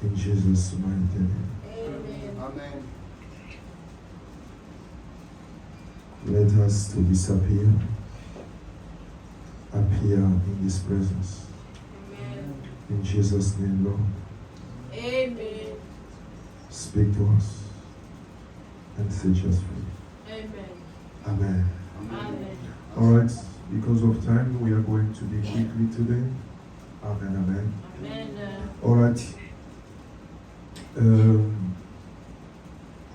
In Jesus' mighty name. Amen. Let us to disappear, appear in His presence. Amen. In Jesus' name, Lord. Amen. Speak to us and set us free. Amen. Amen. Amen. All right, because of time, we are going to be quickly today. Amen, amen. Amen. All right.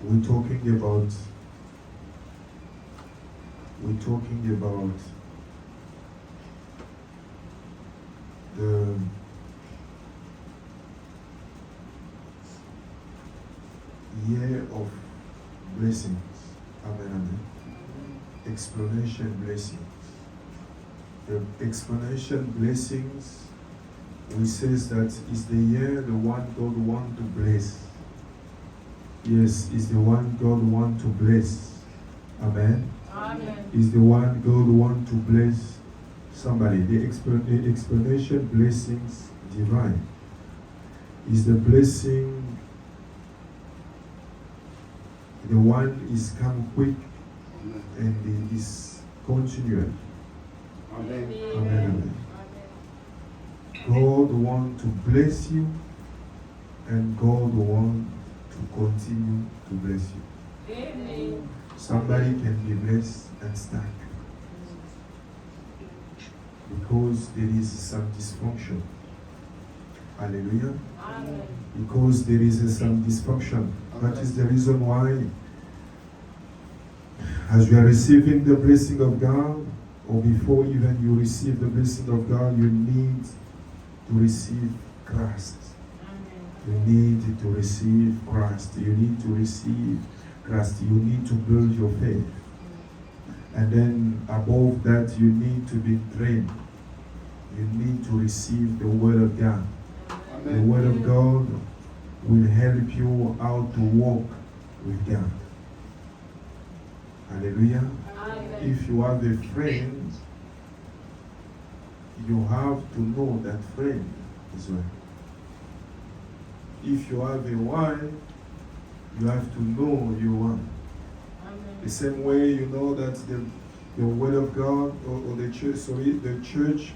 We're talking about the year of blessings. Amen, amen. Explanation blessings. The explanation blessings, we says that is the year the one God want to bless. Yes, is the one God want to bless. Amen. Amen. Is the one God want to bless somebody. The explanation blessings divine is the blessing. The one is come quick and it is continual. Amen. Amen. God want to bless you and God want to continue to bless you. Amen. Somebody can be blessed and stuck because there is some dysfunction. Hallelujah. Amen. Because there is some dysfunction. That is the reason why, as you are receiving the blessing of God, or before even you receive the blessing of God, you need to receive Christ. You need to receive Christ. You need to receive Christ. You need to build your faith. And then above that, you need to be trained. You need to receive the Word of God. The Word of God will help you how to walk with God. Hallelujah. Amen. If you have a friend, you have to know that friend as well. If you have a wife, you have to know your wife. The same way you know that the Word of God or the church, the church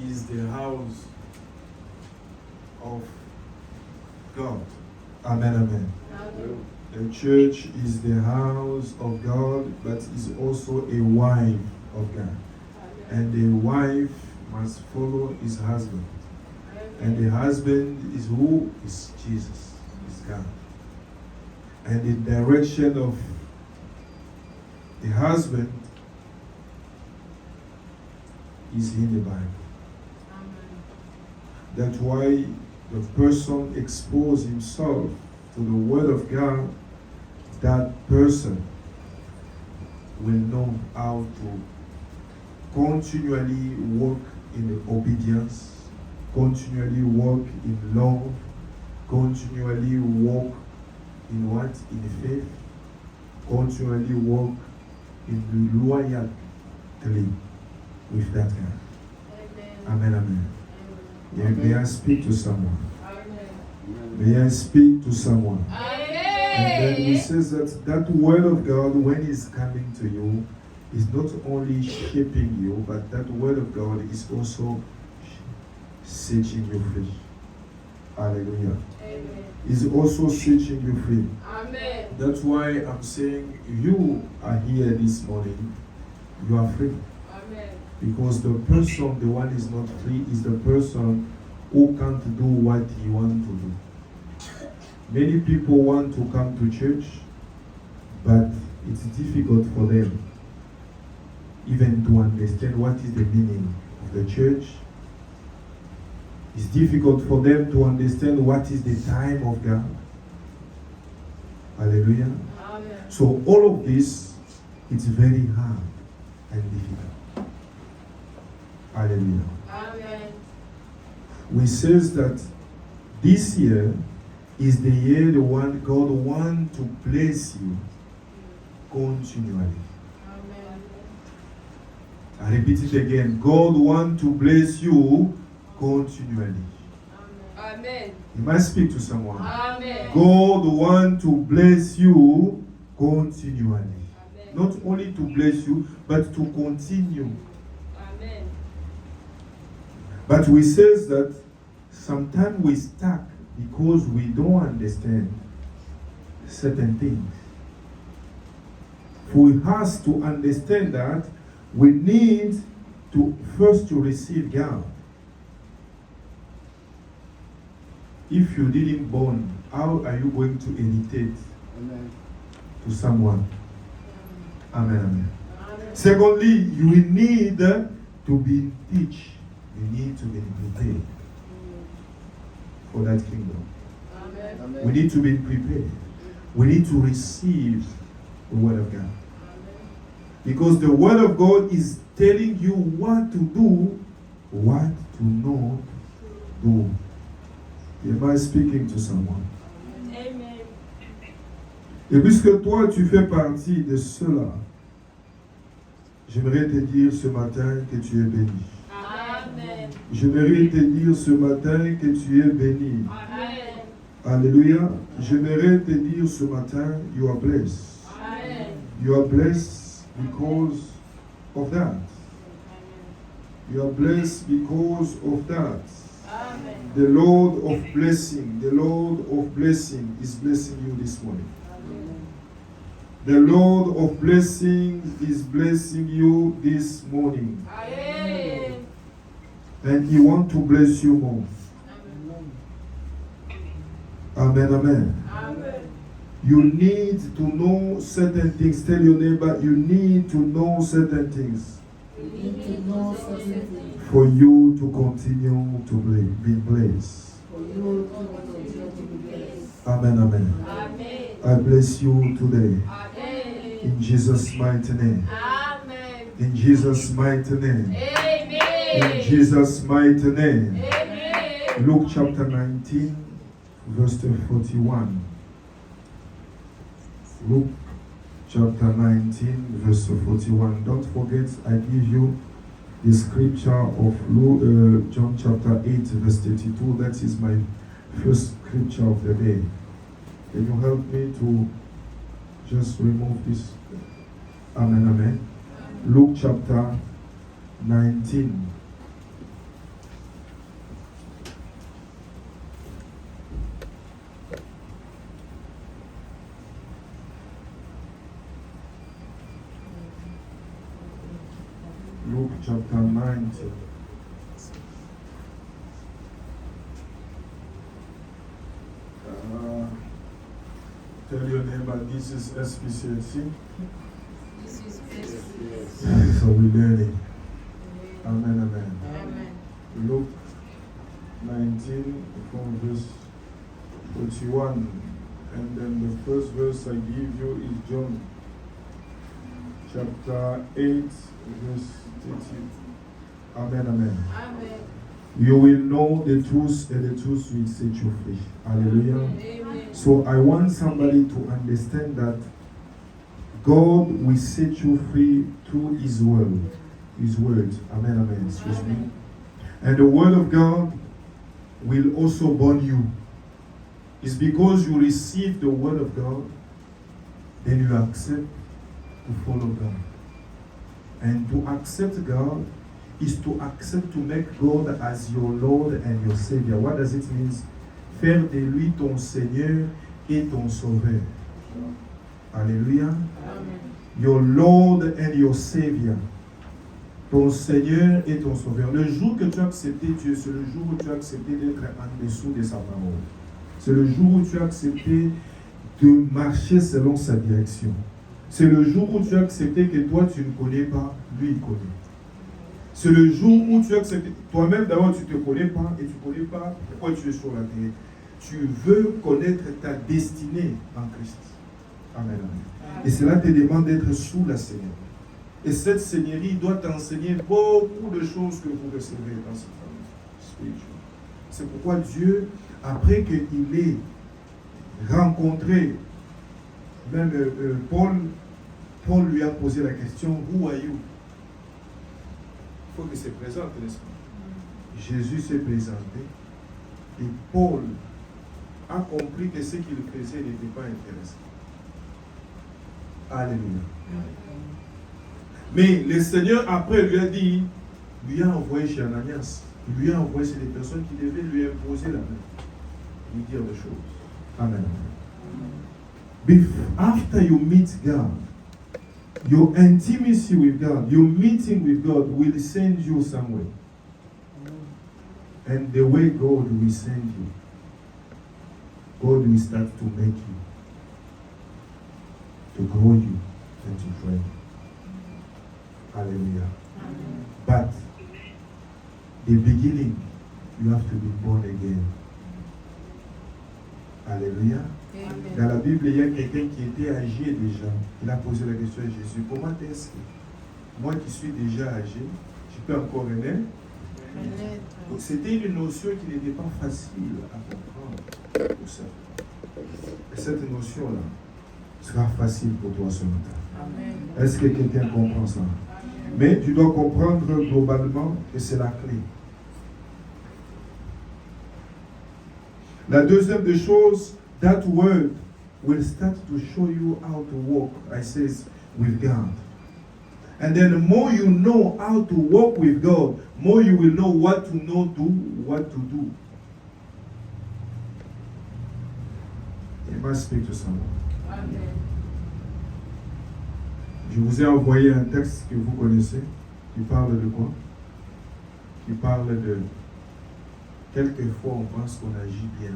is the house of God. Amen, amen. Amen. The church is the house of God, but is also a wife of God. And the wife must follow his husband. And the husband is who? Is Jesus, is God. And the direction of the husband is in the Bible. That's why the person exposes himself to the Word of God, that person will know how to continually walk in obedience, continually walk in love, continually walk in what? In faith, continually walk in loyalty with that God. Amen, amen. May I speak to someone? May I speak to someone? And then he says that word of God, when it's coming to you, is not only shaping you, but that word of God is also setting you free. Hallelujah. Is also setting you free. Amen. That's why I'm saying you are here this morning, you are free. Amen. Because the person, the one is not free, is the person who can't do what he wants to do. Many people want to come to church, but it's difficult for them even to understand what is the meaning of the church. It's difficult for them to understand what is the time of God. Hallelujah. Amen. So all of this, it's very hard and difficult. Hallelujah. Amen. We says that this year is the year the one God wants to bless you continually. Amen. I repeat it again. God wants to bless you continually. Amen. Amen. He might speak to someone. Amen. God want to bless you continually. Amen. Not only to bless you, but to continue. Amen. But we says that sometimes we stuck because we don't understand certain things. For us to understand that, we need to first to receive God. If you didn't born, how are you going to imitate Amen. to someone? Amen. Amen. Amen. Secondly, you will need to be teach. You need to be prepared for that kingdom. Amen. Amen. We need to be prepared. We need to receive the word of God. Because the word of God is telling you what to do, what to not do. Am I speaking to someone? Amen. Et puisque toi tu fais partie de cela, j'aimerais te dire ce matin que tu es béni. Amen. J'aimerais te dire ce matin que tu es béni. Amen. Alléluia. J'aimerais te dire ce matin, you are blessed. Amen. You are blessed because of that. You are blessed because of that. Amen. The Lord of blessing, the Lord of blessing is blessing you this morning. The Lord of blessing is blessing you this morning. Amen. And He wants to bless you more. Amen, amen. Amen. You need to know certain things. Tell your neighbor, you need to know certain things We need to know something. for you to continue to be blessed. Amen, amen. Amen. I bless you today. Amen. In Jesus' mighty name. Amen. In Jesus' mighty name. In Amen. Jesus' mighty name. Amen. Luke chapter 19, verse 41. Luke chapter 19, verse 41. Don't forget, I give you the scripture of John chapter 8, verse 32. That is my first scripture of the day. Can you help me to just remove this? Amen, amen. Luke chapter 19. Luke chapter 19. Tell your neighbor, this is SPCLC. This is blessed. Yes. So we learn it. Amen, amen. Amen. Luke 19 from verse 41. And then the first verse I give you is John chapter 8, verse 30. Amen, amen. Amen. You will know the truth, and the truth will set you free. Hallelujah. Amen. So I want somebody to understand that God will set you free through His word. His word. Amen, amen. Excuse me. And the word of God will also burn you. It's because you receive the word of God, then you accept to follow God. And to accept God is to accept to make God as your Lord and your Savior. What does it mean? Faire de lui ton Seigneur et ton Sauveur. Alléluia. Amen. Your Lord and your Savior. Ton Seigneur et ton Sauveur. Le jour que tu as accepté Dieu, c'est le jour où tu as accepté d'être en dessous de sa parole. C'est le jour où tu as accepté de marcher selon sa direction. C'est le jour où tu as accepté que toi tu ne connais pas, lui il connaît. C'est le jour où tu as accepté, toi-même d'abord tu ne te connais pas et tu ne connais pas pourquoi tu es sur la terre. Tu veux connaître ta destinée en Christ. Amen. Et cela te demande d'être sous la Seigneurie. Et cette Seigneurie doit t'enseigner beaucoup de choses que vous recevez dans cette famille spirituelle. C'est pourquoi Dieu, après qu'il ait rencontré, même Paul lui a posé la question, Who are you? Il faut qu'il se présente, n'est-ce pas? Jésus s'est présenté Et Paul a compris que ce qu'il faisait n'était pas intéressant. Alléluia. Mais le Seigneur après lui a dit, lui a envoyé chez Ananias. Il lui a envoyé chez des personnes qui devaient lui imposer la main, lui dire des choses. Amen. After you meet God, your intimacy with God, your meeting with God will send you somewhere. And the way God will send you, God will start to make you, to grow you, and to train you. Hallelujah. Amen. But the beginning, you have to be born again. Alléluia. Amen. Dans la Bible, il y a quelqu'un qui était âgé déjà. Il a posé la question à Jésus, comment est-ce que moi qui suis déjà âgé, je peux encore aimer? Donc, c'était une notion qui n'était pas facile à comprendre pour ça. Et cette notion-là sera facile pour toi ce matin. Amen. Est-ce que quelqu'un comprend ça? Mais tu dois comprendre globalement que c'est la clé. La deuxième des choses, that word will start to show you how to walk, I says, with God. And then the more you know how to walk with God, more you will know what to do. It must speak to someone. Amen. Je vous ai envoyé un texte que vous connaissez, qui parle de quoi? Qui parle de... Quelquefois, on pense qu'on agit bien,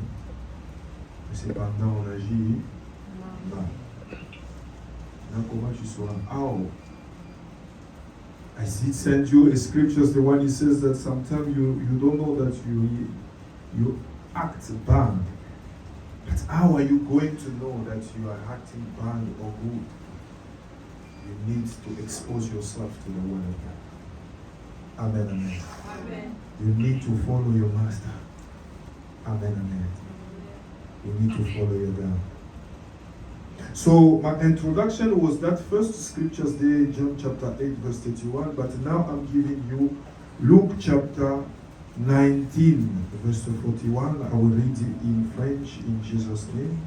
mais cependant, on agit mal. Donc, comment tu sauras? How? I did send you a scripture, the one he says that sometimes you don't know that you act bad. But how are you going to know that you are acting bad or good? You need to expose yourself to the word of God. Amen, amen. Amen. You need to follow your master. Amen, amen. You need to follow your God. So my introduction was that first scriptures there, John chapter 8, verse 31. But now I'm giving you Luke chapter 19, verse 41. I will read it in French in Jesus' name.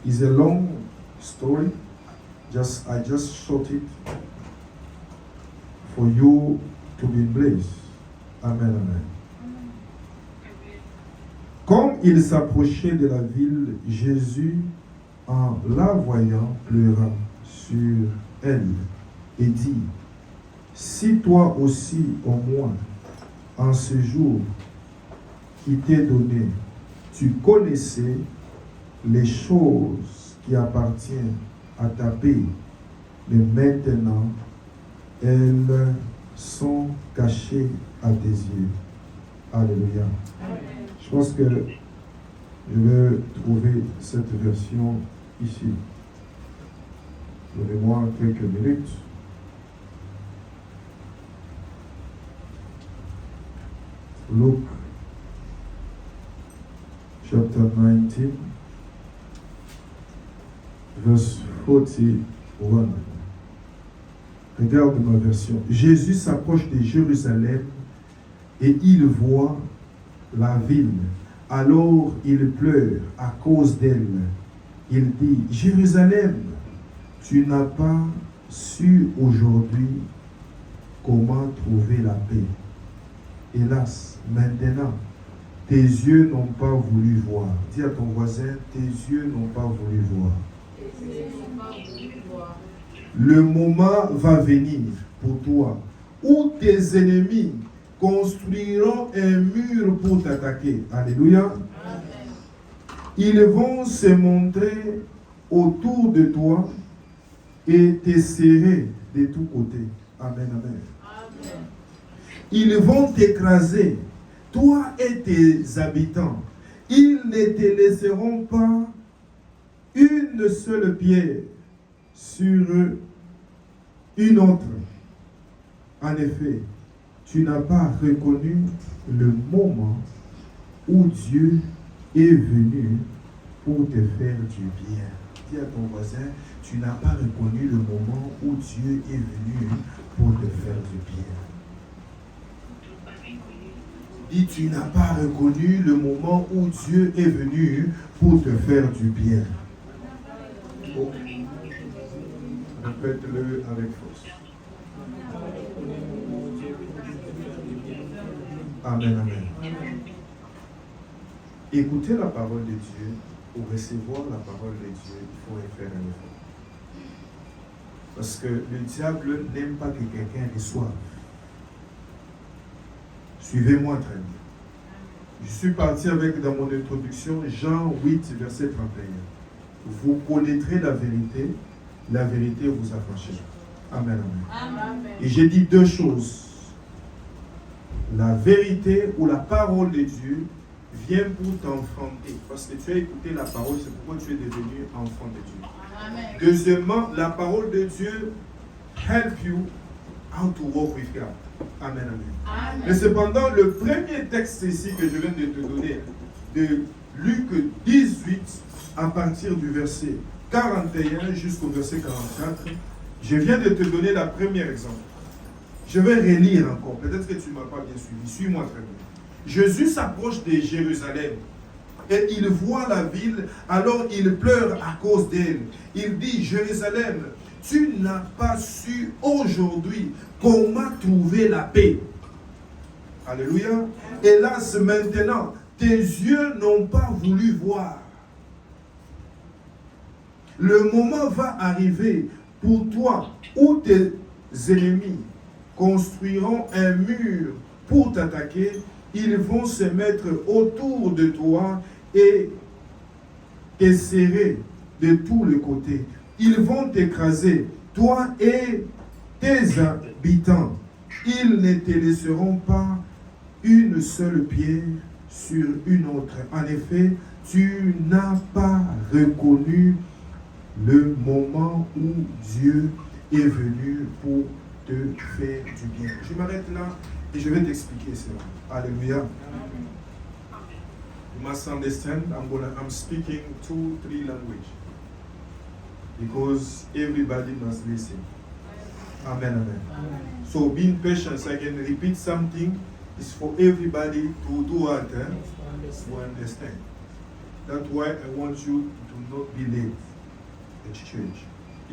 It's a long story. I just short it for you to be blessed. Amen, amen. Comme il s'approchait de la ville, Jésus, en la voyant, pleura sur elle et dit, si toi aussi, au moins, en ce jour qui t'est donné, tu connaissais les choses qui appartiennent à ta paix, mais maintenant, elles sont cachées à tes yeux. Alléluia. Amen. Je pense que je vais trouver cette version ici. Donnez-moi quelques minutes. Luke chapter 19, verse 41. Regarde ma version. Jésus s'approche de Jérusalem et il voit la ville. Alors il pleure à cause d'elle. Il dit, Jérusalem, tu n'as pas su aujourd'hui comment trouver la paix. Hélas, maintenant, tes yeux n'ont pas voulu voir. Dis à ton voisin, tes yeux n'ont pas voulu voir. Le moment va venir pour toi où tes ennemis construiront un mur pour t'attaquer. Alléluia. Amen. Ils vont se montrer autour de toi et te serrer de tous côtés. Amen, amen. Amen. Ils vont t'écraser, toi et tes habitants. Ils ne te laisseront pas une seule pierre sur une autre. En effet, tu n'as pas reconnu le moment où Dieu est venu pour te faire du bien. Dis à ton voisin, tu n'as pas reconnu le moment où Dieu est venu pour te faire du bien. dit, tu n'as pas reconnu le moment où Dieu est venu pour te faire du bien. Oh. Répète-le avec force. Amen, amen. Écouter la parole de Dieu ou recevoir la parole de Dieu, il faut y faire un effort. Parce que le diable n'aime pas que quelqu'un reçoive. Suivez-moi très bien. Je suis parti avec dans mon introduction Jean 8, verset 31. Vous connaîtrez la vérité vous affranchira. Amen, amen. Amen. Et j'ai dit deux choses. La vérité ou la parole de Dieu vient pour t'enfanter. Parce que tu as écouté la parole, c'est pourquoi tu es devenu enfant de Dieu. Amen. Deuxièmement, la parole de Dieu help you how to walk with God. Amen, amen. Amen. Mais cependant, le premier texte ici que je viens de te donner, de Luc 18, à partir du verset 41 jusqu'au verset 44, je viens de te donner la première exemple. Je vais relire encore. Peut-être que tu ne m'as pas bien suivi. Suis-moi très bien. Jésus s'approche de Jérusalem et il voit la ville, alors il pleure à cause d'elle. Il dit, Jérusalem, tu n'as pas su aujourd'hui comment trouver la paix. Alléluia. Hélas, maintenant, tes yeux n'ont pas voulu voir. Le moment va arriver pour toi où tes ennemis construiront un mur pour t'attaquer. Ils vont se mettre autour de toi et te serrer de tous les côtés. Ils vont t'écraser, toi et tes habitants. Ils ne te laisseront pas une seule pierre sur une autre. En effet, tu n'as pas reconnu le moment où Dieu est venu pour te faire du bien. Je m'arrête là et je vais t'expliquer cela. Alléluia. You must understand, I'm speaking 2-3 languages. Because everybody must listen. Amen, amen. So being patient, I can repeat something, is for everybody to do what? To understand. That's why I want you to not be late at church.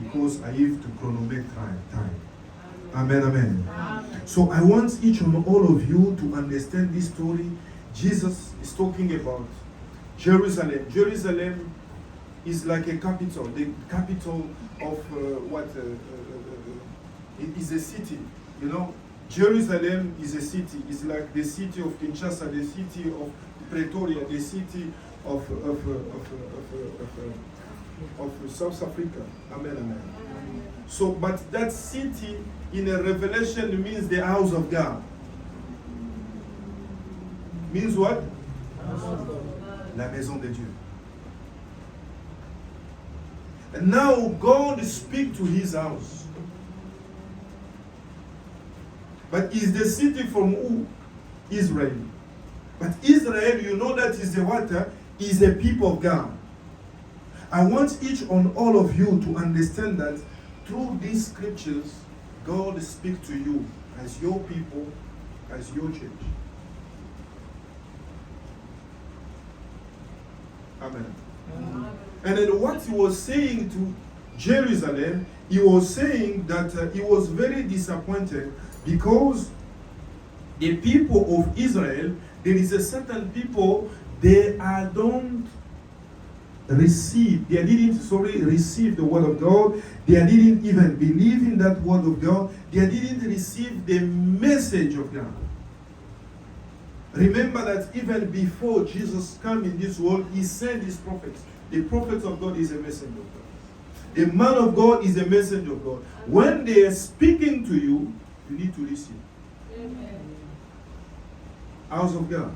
Because I have to chronometer time. Amen, amen. So I want each and all of you to understand this story. Jesus is talking about Jerusalem. Jerusalem is like a capital, the capital of it is a city, you know. Jerusalem is a city. It's like the city of Kinshasa, the city of Pretoria, the city of South Africa. Amen, amen. So, but that city in a revelation means the house of God. Means what? La maison de Dieu. And now God speaks to his house. But is the city from who? Israel. But Israel, you know that is the water, is a people of God. I want each and all of you to understand that through these scriptures, God speaks to you as your people, as your church. Amen. And then what he was saying to Jerusalem, he was saying that he was very disappointed because the people of Israel, there is a certain people, they don't receive the word of God. They didn't even believe in that word of God. They didn't receive the message of God. Remember that even before Jesus came in this world, he sent his prophets. The prophet of God is a messenger of God. The man of God is a messenger of God. When they are speaking to you, you need to listen. Amen. House of God,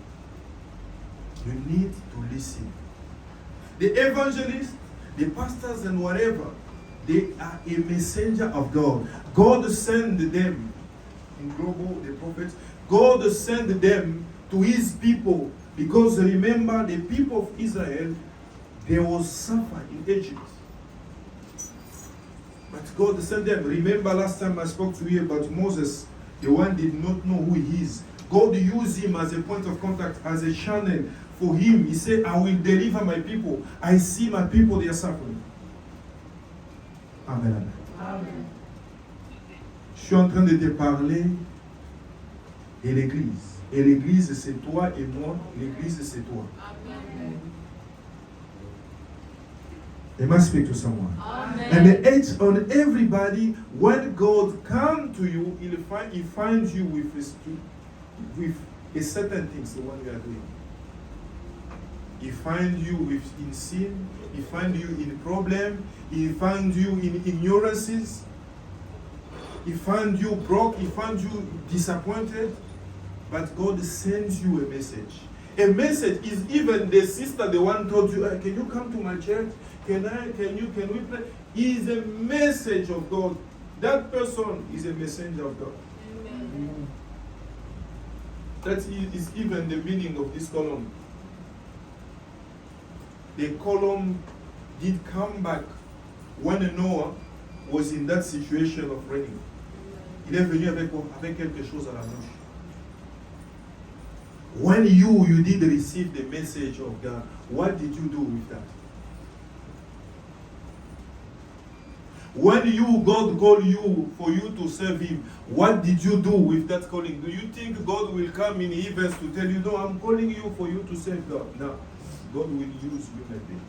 you need to listen. The evangelists, the pastors and whatever, they are a messenger of God. God sent them in global, the prophets. God sent them to his people because remember the people of Israel, they was suffering in Egypt. But God sent them. Remember last time I spoke to you about Moses, the one did not know who he is. God used him as a point of contact, as a channel for him. He said, I will deliver my people. I see my people, they are suffering. Amen, amen. Amen. Je suis en train de te parler et l'église. Et l'église, c'est toi et moi. L'église, c'est toi. Amen. Am I speak to someone? Amen. And it's on everybody. When God comes to you, he finds you with a certain things, the one you are doing. He finds you in sin. He finds you in problem. He finds you in ignorances. He finds you broke. He finds you disappointed. But God sends you a message. A message is even the sister, the one told you, can you come to my church? Can we pray? Is a message of God. That person is a messenger of God. Amen. That is even the meaning of this column. The column did come back when Noah was in that situation of raining. Il est venu avec quelque chose à la bouche. When you did receive the message of God, what did you do with that? When God called you for you to serve him, what did you do with that calling? Do you think God will come in events to tell you, no, I'm calling you for you to serve God? No. God will use you like that.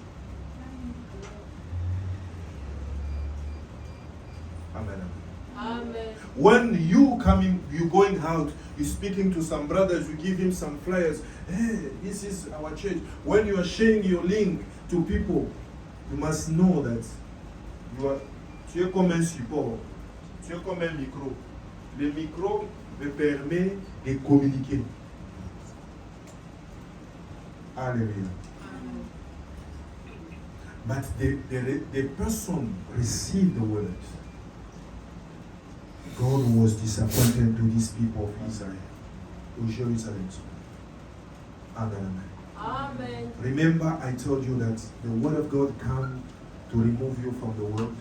Amen. Amen. When you going out, you're speaking to some brothers, you give him some flyers. Hey, this is our church. When you are sharing your link to people, you must know that tu es comme un support, tu es comme un micro. Le micro me permet de communiquer. Hallelujah. But the person received the word. God was disappointed to these people of Israel, to Jerusalem. Amen. Amen. Remember, I told you that the word of God comes to remove you from the world,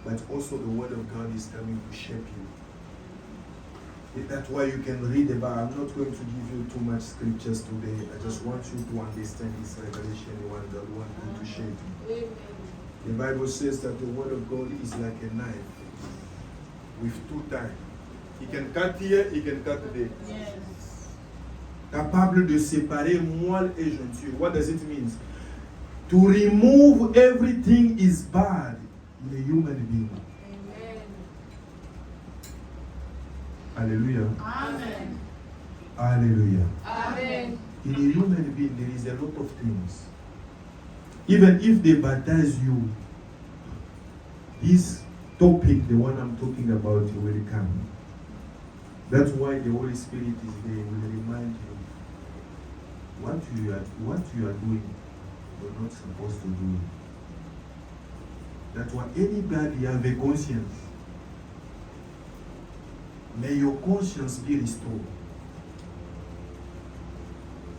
but also the word of God is coming to shape you. That's why you can read about. I'm not going to give you too much scriptures today. I just want you to understand this revelation, the one that wants you to shape you. Amen. The Bible says that the word of God is like a knife with two times. He can cut here, he can cut there. Yes. Capable de séparer moelle et jointure. What does it mean? To remove everything is bad in a human being. Amen. Hallelujah. Amen. Hallelujah. Amen. In a human being, there is a lot of things. Even if they baptize you, this topic, the one I'm talking about, will come. That's why the Holy Spirit is there, will remind you what you are doing, you're not supposed to do. That's why anybody have a conscience. May your conscience be restored.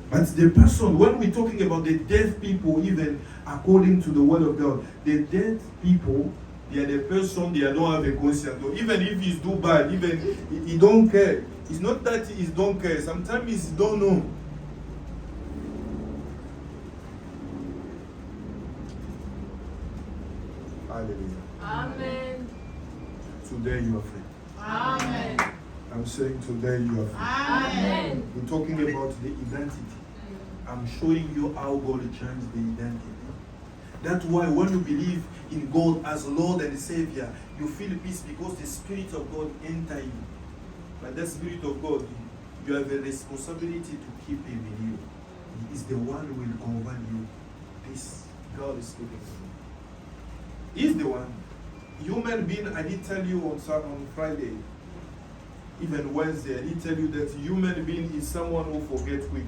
But the person, when we're talking about the deaf people, even according to the word of God, the deaf people, they are the person, they don't have a conscience. Or even if he's do bad, even he don't care. It's not that he don't care. Sometimes he don't know. Hallelujah. Amen. Today you are free. Amen. I'm saying today you are free. Amen. We're talking about the identity. I'm showing you how God changed the identity. That's why when you believe in God as Lord and Savior, you feel peace because the Spirit of God enters you. But that Spirit of God, you have a responsibility to keep Him in you. He is the one who will govern you. This God is speaking to you. He's the one. Human being, I did tell you on Friday, even Wednesday, I did tell you that human being is someone who forgets quick.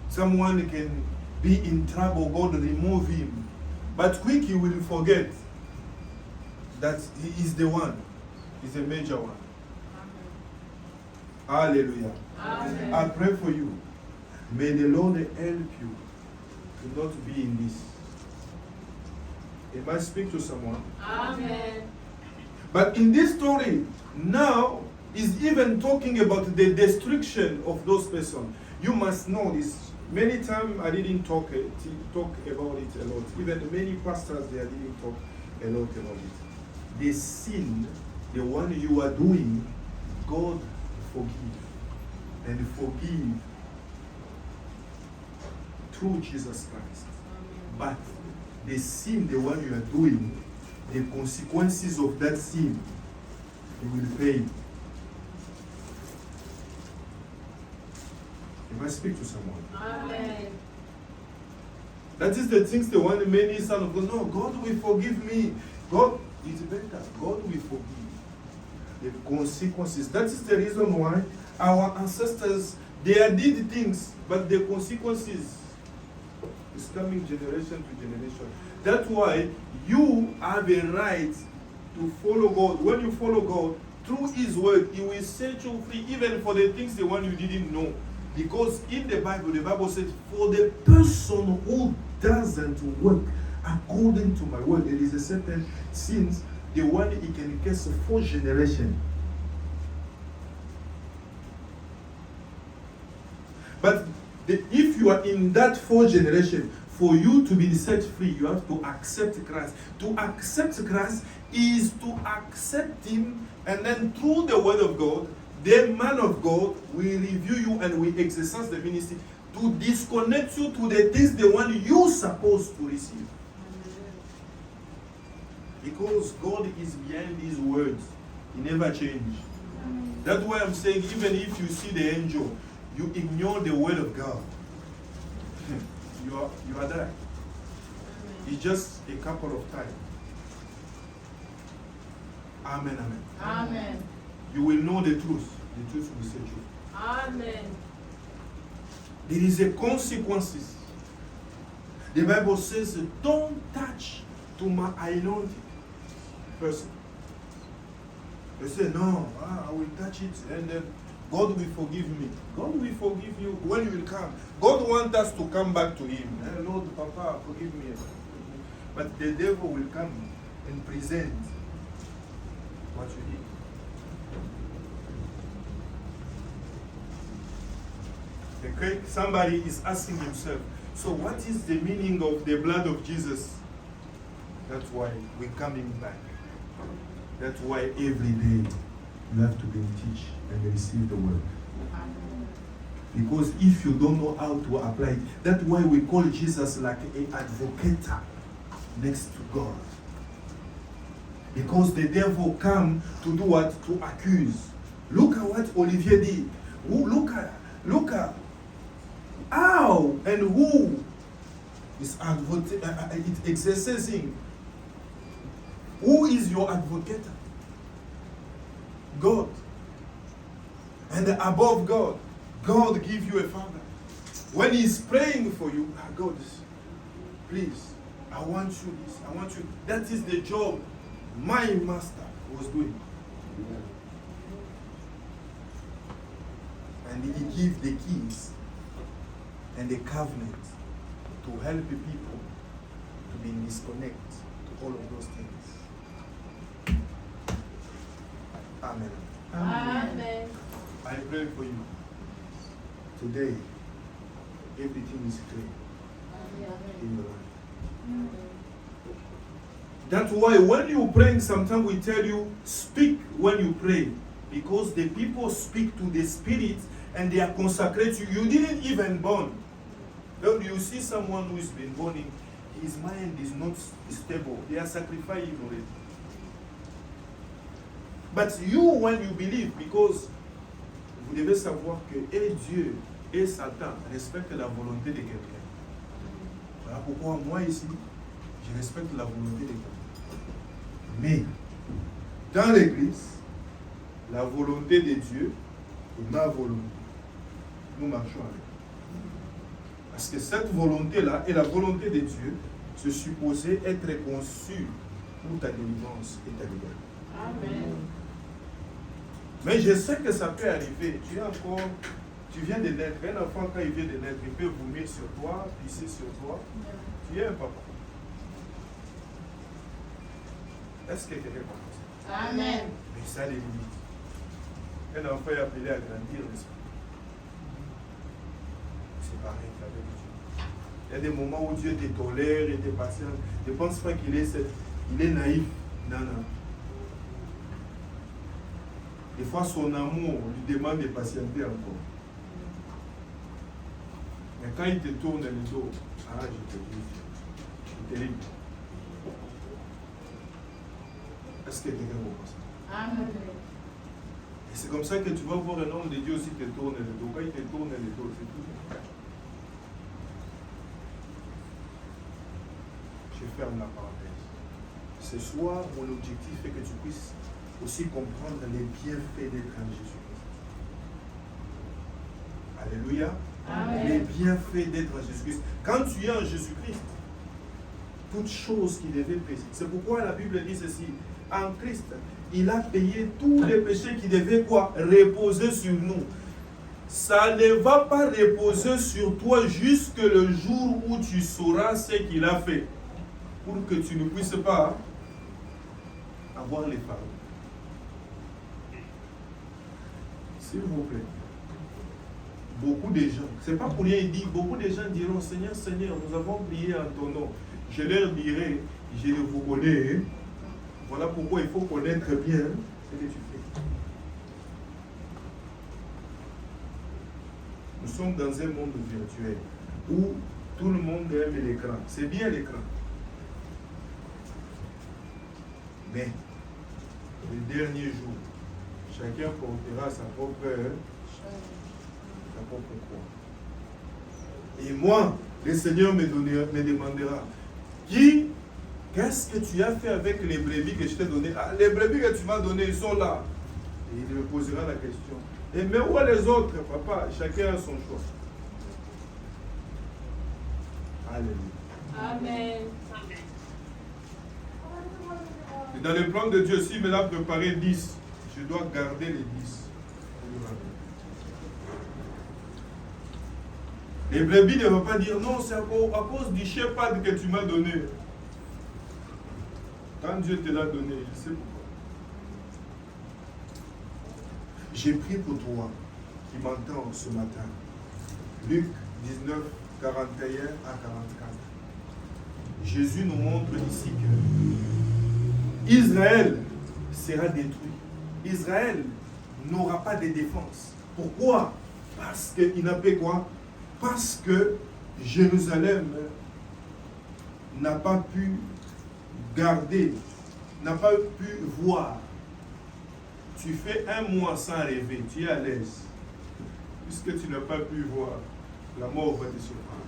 Someone can be in trouble, God remove him. But quick he will forget that he is the one. He's a major one. Hallelujah. Amen. I pray for you. May the Lord help you to not be in this. It might speak to someone. Amen. But in this story, now is even talking about the destruction of those persons. You must know this. Many times I didn't talk about it a lot. Even many pastors, they didn't talk a lot about it. The sin, the one you are doing, God forgive. And forgive through Jesus Christ. But the sin, the one you are doing, the consequences of that sin, you will pay. If I speak to someone. Amen. That is the things the one many son of God. No, God will forgive me. God is better. God will forgive. The consequences. That is the reason why our ancestors, they did things, but the consequences is coming generation to generation. That's why you have a right to follow God. When you follow God through His word, He will set you free, even for the things the one you didn't know. Because in the Bible says, for the person who doesn't work according to my word, there is a certain sins, the one he can curse 4 generations. But if you are in that 4 generation, for you to be set free, you have to accept Christ. To accept Christ is to accept Him, and then through the word of God, the man of God will review you and will exercise the ministry to disconnect you to the things the one you're supposed to receive. Because God is behind His words. He never changes. That's why I'm saying, even if you see the angel, you ignore the word of God. You are there. It's just a couple of times. Amen, amen. Amen. You will know the truth. The truth will set you. Amen. There is a consequences. The Bible says, don't touch to my anointed person. They say, no, I will touch it and then God will forgive me. God will forgive you when you will come. God wants us to come back to Him. Lord, Papa, forgive me. But the devil will come and present what you did. Okay? Somebody is asking himself, so what is the meaning of the blood of Jesus? That's why we're coming back. That's why every day you have to be teach and receive the word. Because if you don't know how to apply it, that's why we call Jesus like an advocate next to God. Because the devil come to do what? To accuse. Look at what Olivier did. Look at how and who is exercising. Who is your advocate? God. And above God, God give you a father. When He's praying for you, God, please, I want you this, I want you. That is the job my master was doing. And He gives the keys and the covenant to help the people to be disconnected to all of those things. Amen. Amen. I pray for you. Today, everything is clear in your life. That's why when you pray, sometimes we tell you, speak when you pray. Because the people speak to the Spirit and they are consecrated. You didn't even born. When you see someone who has been born, his mind is not stable. They are sacrificing already. But you, when you believe, because vous devez savoir que et Dieu et Satan respectent la volonté de quelqu'un. Voilà pourquoi moi ici, je respecte la volonté de quelqu'un. Mais, dans l'église, la volonté de Dieu et ma volonté, nous marchons avec. Parce que cette volonté-là et la volonté de Dieu se supposait être conçue pour ta délivrance et ta liberté. Amen. Mais je sais que ça peut arriver. Tu viens de naître. Un enfant, quand il vient de naître, il peut vomir sur toi, pisser sur toi. Tu es un papa. Est-ce que quelqu'un comprend ça? Amen. Mais ça a des limites. Un enfant est appelé à grandir, n'est-ce pas? C'est pareil qu'avec Dieu. Il y a des moments où Dieu te tolère et te patient. Ne pense pas qu'il est naïf. Non, non. Des fois, son amour lui demande de patienter encore. Mais quand il te tourne le dos, je te dis, c'est terrible. Est-ce que quelqu'un comprend ça? Amen. Et c'est comme ça que tu vas voir un homme de Dieu aussi te tourne le dos. Quand il te tourne le dos, c'est tout. Je ferme la parenthèse. Ce soir, mon objectif est que tu puisses aussi comprendre les bienfaits d'être en Jésus-Christ. Alléluia. Amen. Les bienfaits d'être en Jésus-Christ. Quand tu es en Jésus-Christ, toutes choses qui devaient pécher. C'est pourquoi la Bible dit ceci. En Christ, il a payé tous les péchés qui devaient quoi? Reposer sur nous. Ça ne va pas reposer sur toi jusque le jour où tu sauras ce qu'il a fait. Pour que tu ne puisses pas avoir les fardeaux. S'il vous plaît. Beaucoup de gens, c'est pas pour rien, il dit, beaucoup de gens diront, Seigneur, Seigneur, nous avons prié en ton nom. Je leur dirai, je vous connais. Voilà pourquoi il faut connaître bien ce que tu fais. Nous sommes dans un monde virtuel où tout le monde aime l'écran. C'est bien l'écran. Mais, le dernier jour, chacun portera sa propre croix. Et moi, le Seigneur me demandera, qu'est-ce que tu as fait avec les brebis que je t'ai données? Les brebis que tu m'as données, ils sont là. Et il me posera la question. Et mais où les autres, papa? Chacun a son choix. Alléluia. Amen. Et dans le plan de Dieu, s'il me l'a préparé 10, je dois garder les 10. Les brebis ne vont pas dire non, c'est à cause du shepherd que tu m'as donné. Quand Dieu te l'a donné, je sais pourquoi. J'ai prié pour toi qui m'entends ce matin. Luc 19, 41 à 44. Jésus nous montre ici que Israël sera détruit. Israël n'aura pas de défense. Pourquoi? Parce qu'il n'a pas quoi? Parce que Jérusalem n'a pas pu garder, n'a pas pu voir. Tu fais un mois sans rêver, tu es à l'aise. Puisque tu n'as pas pu voir, la mort va te surprendre.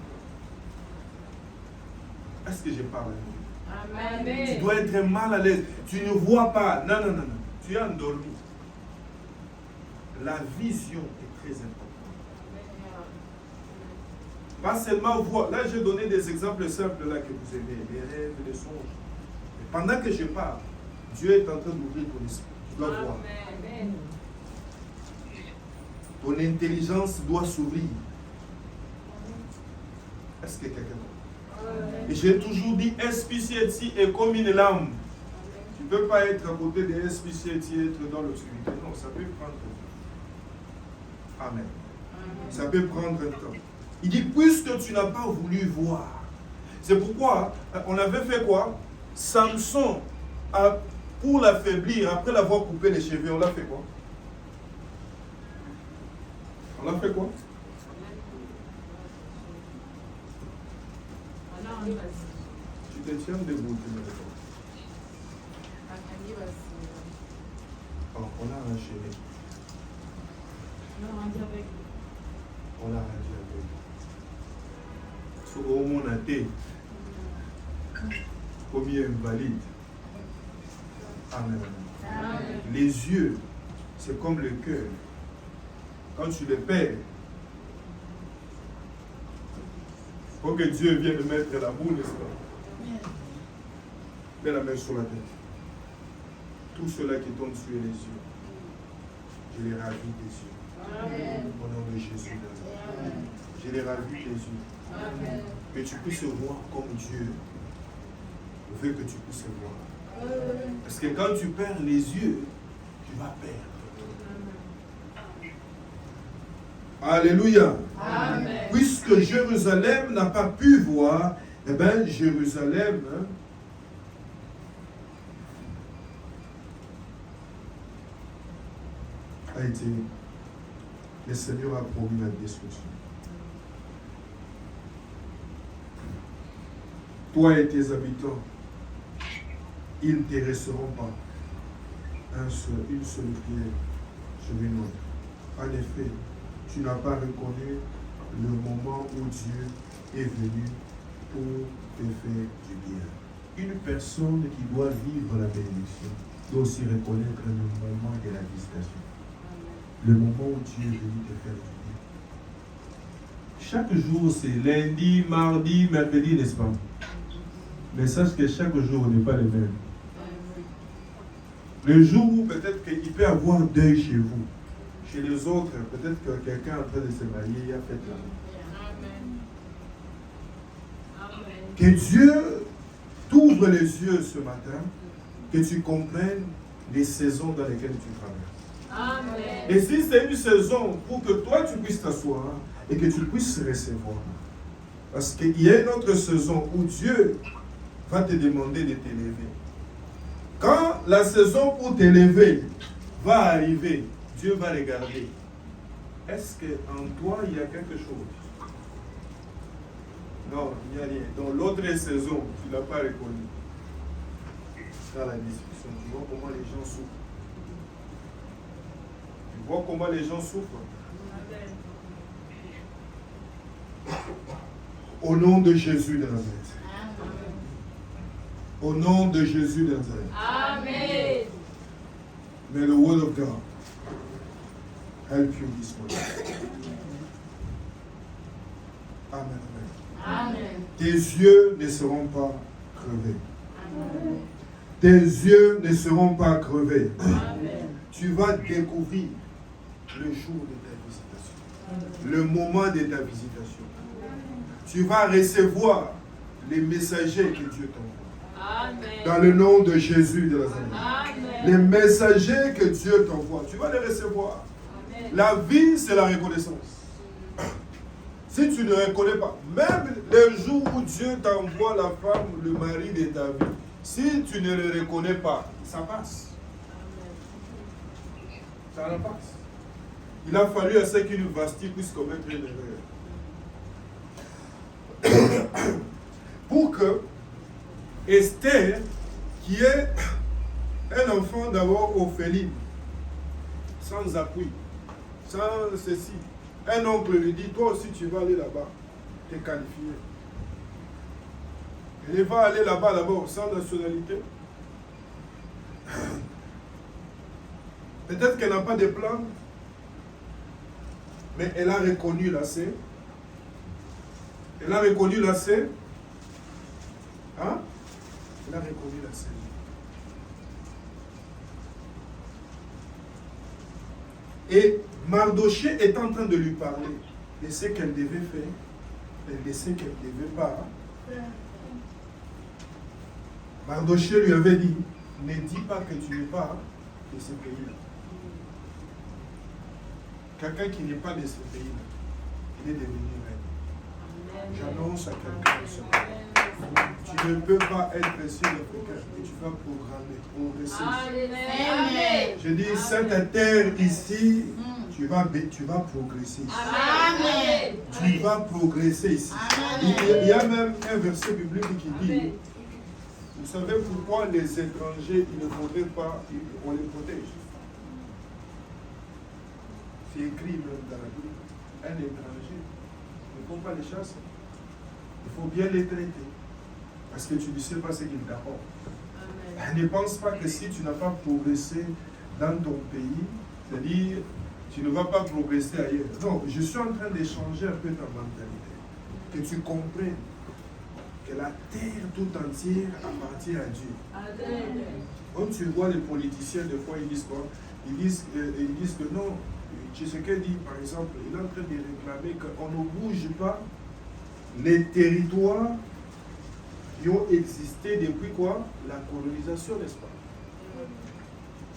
Est-ce que je parle? Amen. Tu dois être mal à l'aise. Tu ne vois pas. Non, non, non, non. Tu es endormi. La vision est très importante. Pas seulement voir. Là, j'ai donné des exemples simples là que vous aimez. Les rêves, les songes. Et pendant que je parle, Dieu est en train d'ouvrir ton esprit. Tu dois voir. Amen. Ton intelligence doit s'ouvrir. Est-ce que quelqu'un comprend? Et j'ai toujours dit, SPCT est comme une lampe. Tu ne peux pas être à côté de SPCT et être dans l'obscurité. Non, ça peut prendre un temps. Amen. Ça peut prendre un temps. Il dit, puisque tu n'as pas voulu voir. C'est pourquoi on avait fait quoi? Samson, pour l'affaiblir, après l'avoir coupé les cheveux, on l'a fait quoi? On l'a fait quoi? Tu te tiens debout, tu me réponds. On a enchaîné. On a rendu avec. Au monde a été. Combien invalide. Amen. Amen. Les yeux, c'est comme le cœur. Quand tu les perds, il faut que Dieu vienne mettre la boue, n'est-ce pas? Mets la main sur la tête. Tout cela qui tombe sur les yeux, je les ravis des yeux. Amen. Au nom de Jésus. Amen. Je les ravis des yeux. Amen. Que tu puisses voir comme Dieu veut que tu puisses voir. Parce que quand tu perds les yeux, tu vas perdre. Alléluia. Amen. Puisque Jérusalem n'a pas pu voir, eh bien, Jérusalem, hein, a été, le Seigneur a promis la destruction. Toi et tes habitants, ils ne te resteront pas une seule prière sur une autre. En effet, tu n'as pas reconnu le moment où Dieu est venu pour te faire du bien. Une personne qui doit vivre la bénédiction doit aussi reconnaître le moment de la visitation. Le moment où Dieu est venu te faire du bien. Chaque jour, c'est lundi, mardi, mercredi, n'est-ce pas? Mais sache que chaque jour n'est pas le même. Le jour où peut-être qu'il peut y avoir deuil chez vous, chez les autres, peut-être que quelqu'un est en train de se marier, il a fait l'amour. Que Dieu t'ouvre les yeux ce matin, que tu comprennes les saisons dans lesquelles tu traverses. Amen. Et si c'est une saison pour que toi tu puisses t'asseoir et que tu puisses recevoir, parce qu'il y a une autre saison où Dieu va te demander de t'élever. Quand la saison pour t'élever va arriver, Dieu va regarder. Est-ce qu'en toi il y a quelque chose? Non, il n'y a rien. Dans l'autre saison, tu ne l'as pas reconnu. Dans la discussion, tu vois comment les gens souffrent. Tu vois comment les gens souffrent. Au nom de Jésus de Nazareth. Au nom de Jésus de Nazareth. Amen. May the word of God help you this morning. Amen. Amen. Tes yeux ne seront pas crevés. Amen. Tes yeux ne seront pas crevés. Amen. Tu vas découvrir le jour de ta visitation. Le moment de ta visitation. Tu vas recevoir les messagers que Dieu t'envoie. Amen. Dans le nom de Jésus de Nazareth. Amen. Les messagers que Dieu t'envoie, tu vas les recevoir. Amen. La vie, c'est la reconnaissance. Si tu ne reconnais pas, même le jour où Dieu t'envoie la femme, le mari de ta vie, si tu ne le reconnais pas, ça passe. Ça en passe. Il a fallu à ce qu'une Vasti puisse commettre une erreur. Pour que Esther, qui est un enfant d'abord orpheline, sans appui, sans ceci, un oncle lui dit, toi aussi tu vas aller là-bas, tu es qualifié. Elle va aller là-bas d'abord, sans nationalité. Peut-être qu'elle n'a pas de plan, mais elle a reconnu la scène. Elle a reconnu la scène. Hein? Elle a reconnu la scène. Et Mardoché est en train de lui parler de ce qu'elle devait faire et de ce qu'elle ne devait pas. Mardoché lui avait dit, ne dis pas que tu n'es pas de ce pays-là. Quelqu'un qui n'est pas de ce pays-là, il est devenu reine. J'annonce à quelqu'un ce matin. Tu ne peux pas être sud-africain et tu vas progresser. Amen. Je dis, cette terre ici, tu vas progresser ici. Amen. Tu vas progresser ici. Il y a même un verset biblique qui dit, vous savez pourquoi les étrangers, il ne faudrait pas, on les protège. C'est écrit même dans la Bible. Un étranger, il ne faut pas les chasser. Il faut bien les traiter. Parce que tu ne sais pas ce qu'ils t'apportent. Ne pense pas que si tu n'as pas progressé dans ton pays, c'est-à-dire tu ne vas pas progresser ailleurs. Non, je suis en train d'échanger un peu ta mentalité. Que tu comprennes que la terre tout entière appartient à Dieu. Amen. Quand tu vois les politiciens, des fois, ils disent quoi? Ils disent que non. Tshisekedi dit, par exemple, il est en train de réclamer qu'on ne bouge pas les territoires qui ont existé depuis quoi? La colonisation, n'est-ce pas?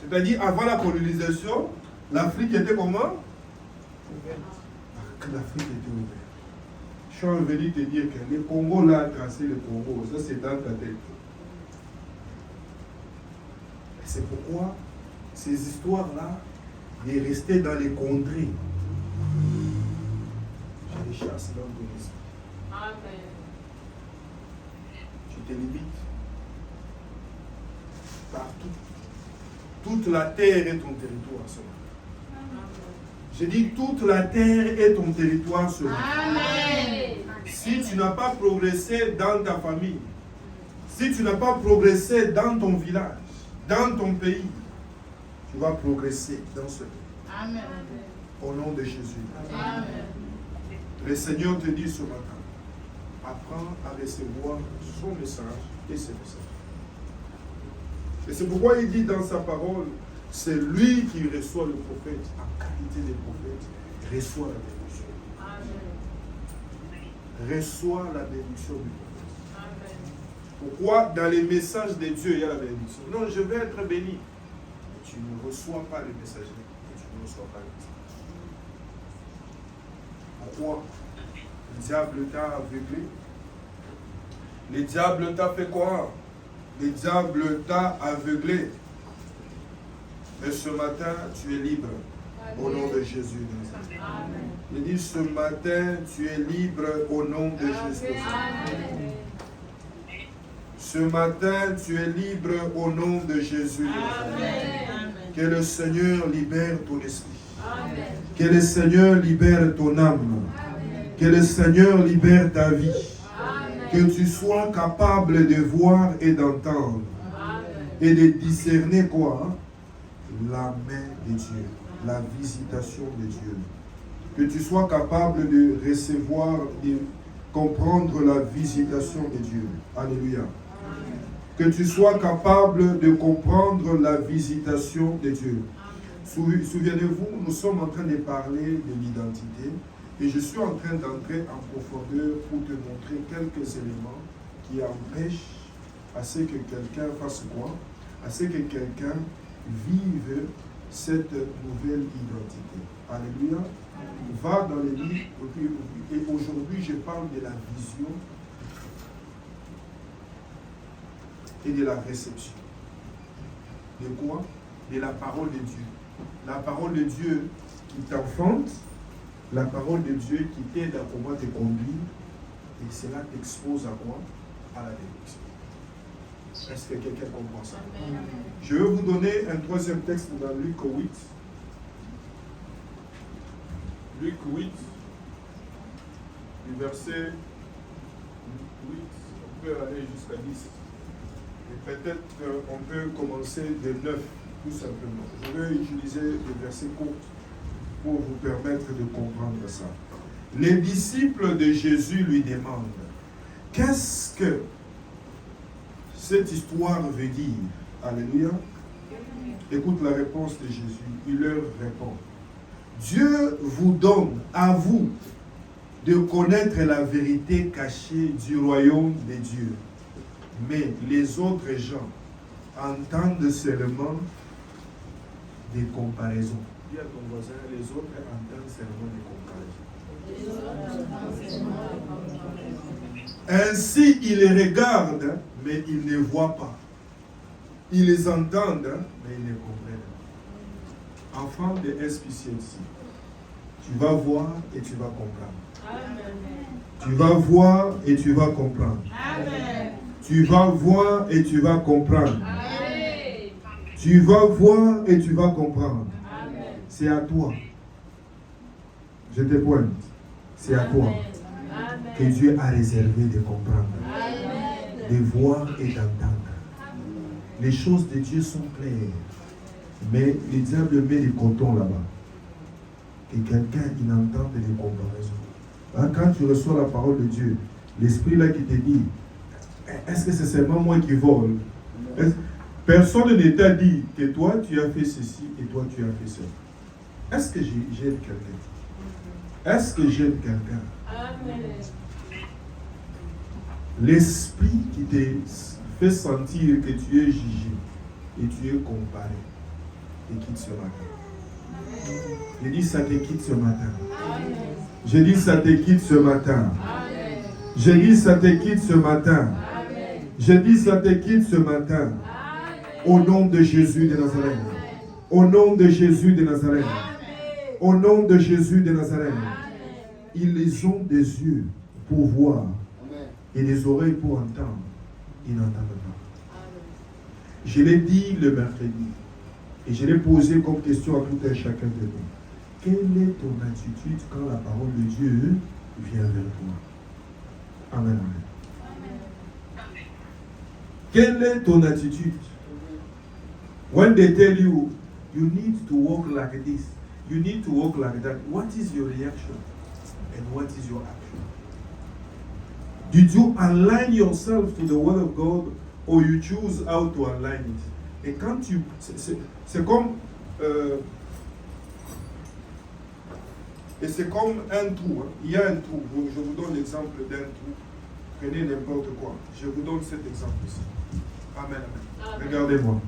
C'est-à-dire, avant la colonisation, l'Afrique était comment? que l'Afrique était ouverte. Je suis venu te dire que le Congo là a tracé le Congo. Ça, c'est dans ta tête. Et c'est pourquoi ces histoires-là, de rester dans les contrées, je les chasse dans ton esprit. Amen. Tu te limites partout. Toute la terre est ton territoire ce matin. J'ai dit toute la terre est ton territoire ce matin. Amen. Si tu n'as pas progressé dans ta famille, si tu n'as pas progressé dans ton village, dans ton pays, tu vas progresser dans ce pays. Amen. Au nom de Jésus. Amen. Le Seigneur te dit ce matin, apprends à recevoir son message et ses messages. Et c'est pourquoi il dit dans sa parole, c'est lui qui reçoit le prophète, en qualité de prophète, reçoit la bénédiction. Amen. Reçoit la bénédiction du prophète. Amen. Pourquoi dans les messages de Dieu, il y a la bénédiction? Non, je vais être béni. Mais tu ne reçois pas le messager. Et tu ne reçois pas le message. Pourquoi? Le diable t'a aveuglé. Le diable t'a fait quoi? Le diable t'a aveuglé. Mais ce matin, tu es libre. Au nom de Jésus. Amen. Il dit ce matin, tu es libre au nom de Jésus. Amen. Ce matin, tu es libre au nom de Jésus. Amen. Que le Seigneur libère ton esprit. Amen. Que le Seigneur libère ton âme. Que le Seigneur libère ta vie. Amen. Que tu sois capable de voir et d'entendre. Amen. Et de discerner quoi? La main de Dieu. La visitation de Dieu. Que tu sois capable de recevoir, de comprendre la visitation de Dieu. Alléluia. Que tu sois capable de comprendre la visitation de Dieu. Souvenez-vous, nous sommes en train de parler de l'identité et je suis en train d'entrer en profondeur pour te montrer quelques éléments qui empêchent à ce que quelqu'un fasse quoi? À ce que quelqu'un vive cette nouvelle identité. Alléluia. Va dans les livres et aujourd'hui je parle de la vision et de la réception. De quoi? De la parole de Dieu. La parole de Dieu qui t'enfante, la parole de Dieu qui t'aide à comment te conduire, et cela t'expose à quoi? À la bénédiction. Est-ce que quelqu'un comprend ça? Amen. Je vais vous donner un troisième texte dans Luc 8. Luc 8, du verset 8, on peut aller jusqu'à 10. Et peut-être on peut commencer de 9, tout simplement. Je vais utiliser des versets courts pour vous permettre de comprendre ça. Les disciples de Jésus lui demandent, qu'est-ce que cette histoire veut dire? Alléluia. Écoute la réponse de Jésus. Il leur répond. Dieu vous donne à vous de connaître la vérité cachée du royaume de Dieu. Mais les autres gens entendent seulement des comparaisons. Dis à ton voisin, les autres entendent seulement des comparaisons. Ainsi, ils les regardent, mais ils ne voient pas. Ils les entendent, mais ils ne comprennent pas. Enfant de SPCLC, tu vas voir et tu vas comprendre. Amen. Tu vas voir et tu vas comprendre. Amen. Tu vas voir et tu vas comprendre. Amen. Tu vas voir et tu vas comprendre. Amen. C'est à toi. Je te pointe. C'est à toi Amen. que Dieu a réservé de comprendre, Amen. de voir et d'entendre. Les choses de Dieu sont claires. Mais le diable met des cotons là-bas. Et quelqu'un, il entend des comparaisons. Hein, quand tu reçois la parole de Dieu, l'esprit là qui te dit, est-ce que c'est seulement moi qui vole? Personne ne t'a dit que toi tu as fait ceci et toi tu as fait cela. Est-ce que j'aime quelqu'un? Est-ce que j'aime quelqu'un? Amen. L'esprit qui te fait sentir que tu es jugé et tu es comparé et quitte ce matin. Je dis, ça te quitte ce matin. Amen. Je dis, ça te quitte ce matin. Amen. Je dis, ça te quitte ce matin. Amen. Je dis, ça te quitte ce matin. Amen. Au nom de Jésus de Nazareth. Au nom de Jésus de Nazareth. Amen. Au nom de Jésus de Nazareth. Amen. Ils ont des yeux pour voir Amen. et des oreilles pour entendre. Ils n'entendent pas. Amen. Je l'ai dit le mercredi et je l'ai posé comme question à tout un chacun de nous. Quelle est ton attitude quand la parole de Dieu vient vers toi? Amen. Amen. Quelle est ton attitude? When they tell you, you need to walk like this, you need to walk like that, what is your reaction? And what is your action? Did you align yourself to the word of God or you choose how to align it? Et quand tu... C'est comme... et c'est comme un trou. Hein. Il y a un trou. Je vous donne l'exemple d'un trou. Prenez n'importe quoi. Je vous donne cet exemple ici. Amen, amen. Amen. Regardez-moi.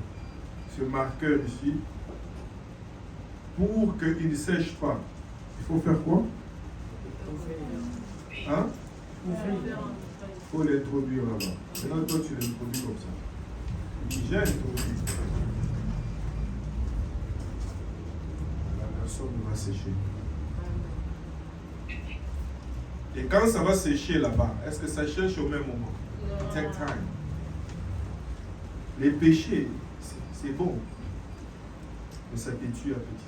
Ce marqueur ici. Pour qu'il ne sèche pas, il faut faire quoi? Hein? Il faut l'introduire là-bas. Maintenant, toi, tu l'introduis comme ça. J'ai introduit. La personne va sécher. Et quand ça va sécher là-bas, est-ce que ça sèche au même moment? Take time. Les péchés, c'est bon. Mais ça te tue à petit.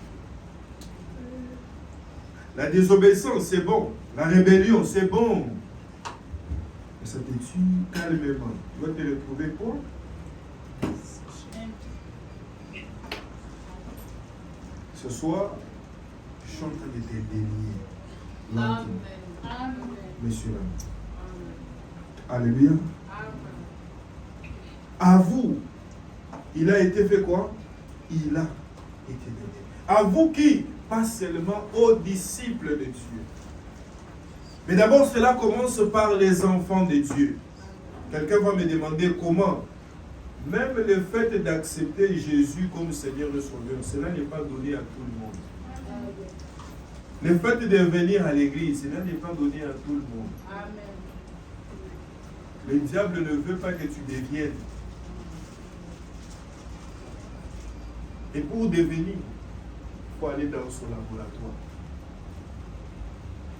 La désobéissance, c'est bon. La rébellion, c'est bon. Mais ça te tue calmement. Tu vas te retrouver quoi? Ce soir, je suis en train de te dénier. Amen. Amen. Monsieur Alléluia. Amen. À vous, il a été fait quoi? Il a été donné. À vous qui? Pas seulement aux disciples de Dieu. Mais d'abord, cela commence par les enfants de Dieu. Quelqu'un va me demander comment. Même le fait d'accepter Jésus comme Seigneur et Sauveur, cela n'est pas donné à tout le monde. Le fait de venir à l'église, cela n'est pas donné à tout le monde. Amen. Le diable ne veut pas que tu deviennes. Et pour devenir, il faut aller dans son laboratoire.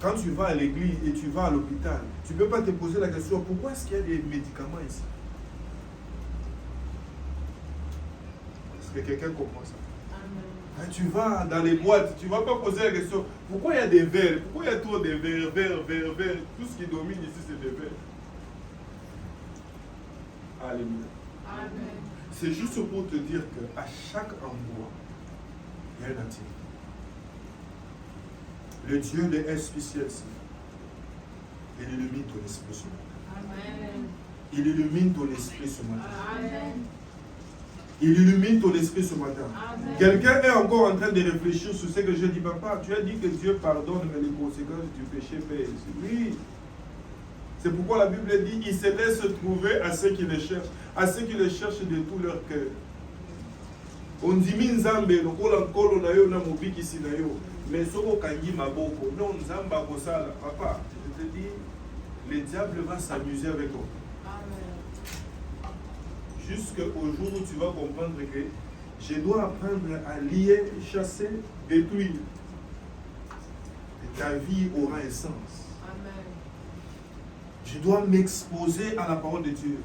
Quand tu vas à l'église et tu vas à l'hôpital, tu ne peux pas te poser la question, pourquoi est-ce qu'il y a des médicaments ici? Est-ce que quelqu'un comprend ça? Amen. Quand tu vas dans les boîtes, tu ne vas pas poser la question, pourquoi il y a des verres? Pourquoi il y a trop de verres? Tout ce qui domine ici, c'est des verres. Alléluia. Amen. C'est juste pour te dire qu'à chaque endroit, il y a une activité. Le Dieu de SPCLC, il illumine ton esprit ce matin. Amen. Il illumine ton esprit ce matin. Amen. Il illumine ton esprit ce matin. Amen. Quelqu'un est encore en train de réfléchir sur ce que je dis. Papa, tu as dit que Dieu pardonne, mais les conséquences du péché pèsent. Oui. C'est pourquoi la Bible dit, il se laisse trouver à ceux qui le cherchent, à ceux qui le cherchent de tout leur cœur. On dit Nzambe, lokola nkolo na yo na mobiki si na yo, mais soko kangi maboko. Non, Nzamba kosala. Papa, je te dis, le diable va s'amuser avec toi. Amen. Jusqu'au jour où tu vas comprendre que je dois apprendre à lier, chasser, détruire. Et ta vie aura un sens. Amen. Je dois m'exposer à la parole de Dieu.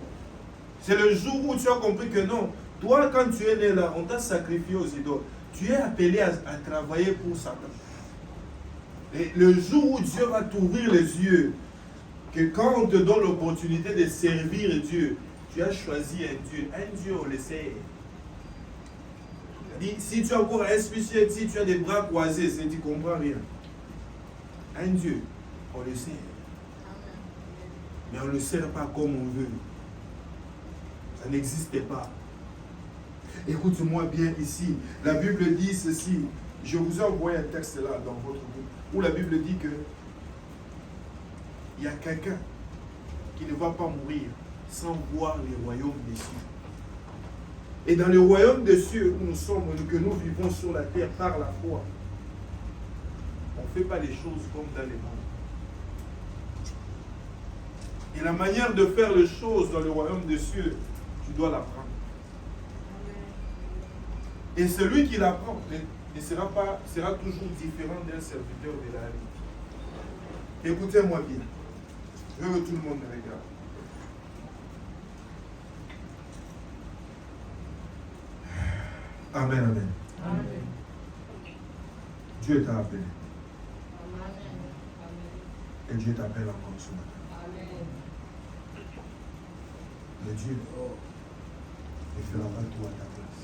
C'est le jour où tu as compris que non, toi quand tu es né là, on t'a sacrifié aux idoles. Tu es appelé à travailler pour Satan. Et le jour où Dieu va t'ouvrir les yeux, que quand on te donne l'opportunité de servir Dieu, tu as choisi un Dieu on le sait. Si tu as encore un spécial, si tu as des bras croisés, tu ne comprends rien. Un Dieu, on le sait. Mais on ne le sert pas comme on veut. Ça n'existe pas. Écoute-moi bien ici. La Bible dit ceci. Je vous ai envoyé un texte là dans votre groupe où la Bible dit que il y a quelqu'un qui ne va pas mourir sans voir les royaumes des cieux. Et dans le royaume des cieux où nous sommes, que nous vivons sur la terre par la foi, on ne fait pas les choses comme dans les mondes. Et la manière de faire les choses dans le royaume des cieux, tu dois l'apprendre. Et celui qui l'apprend sera toujours différent d'un serviteur de la vie. Écoutez-moi bien. Je veux que tout le monde me regarde. Amen, amen. Amen. Dieu t'a appelé. Amen. Et Dieu t'appelle encore ce matin. Amen. Mais Dieu ne fera pas tout à ta place.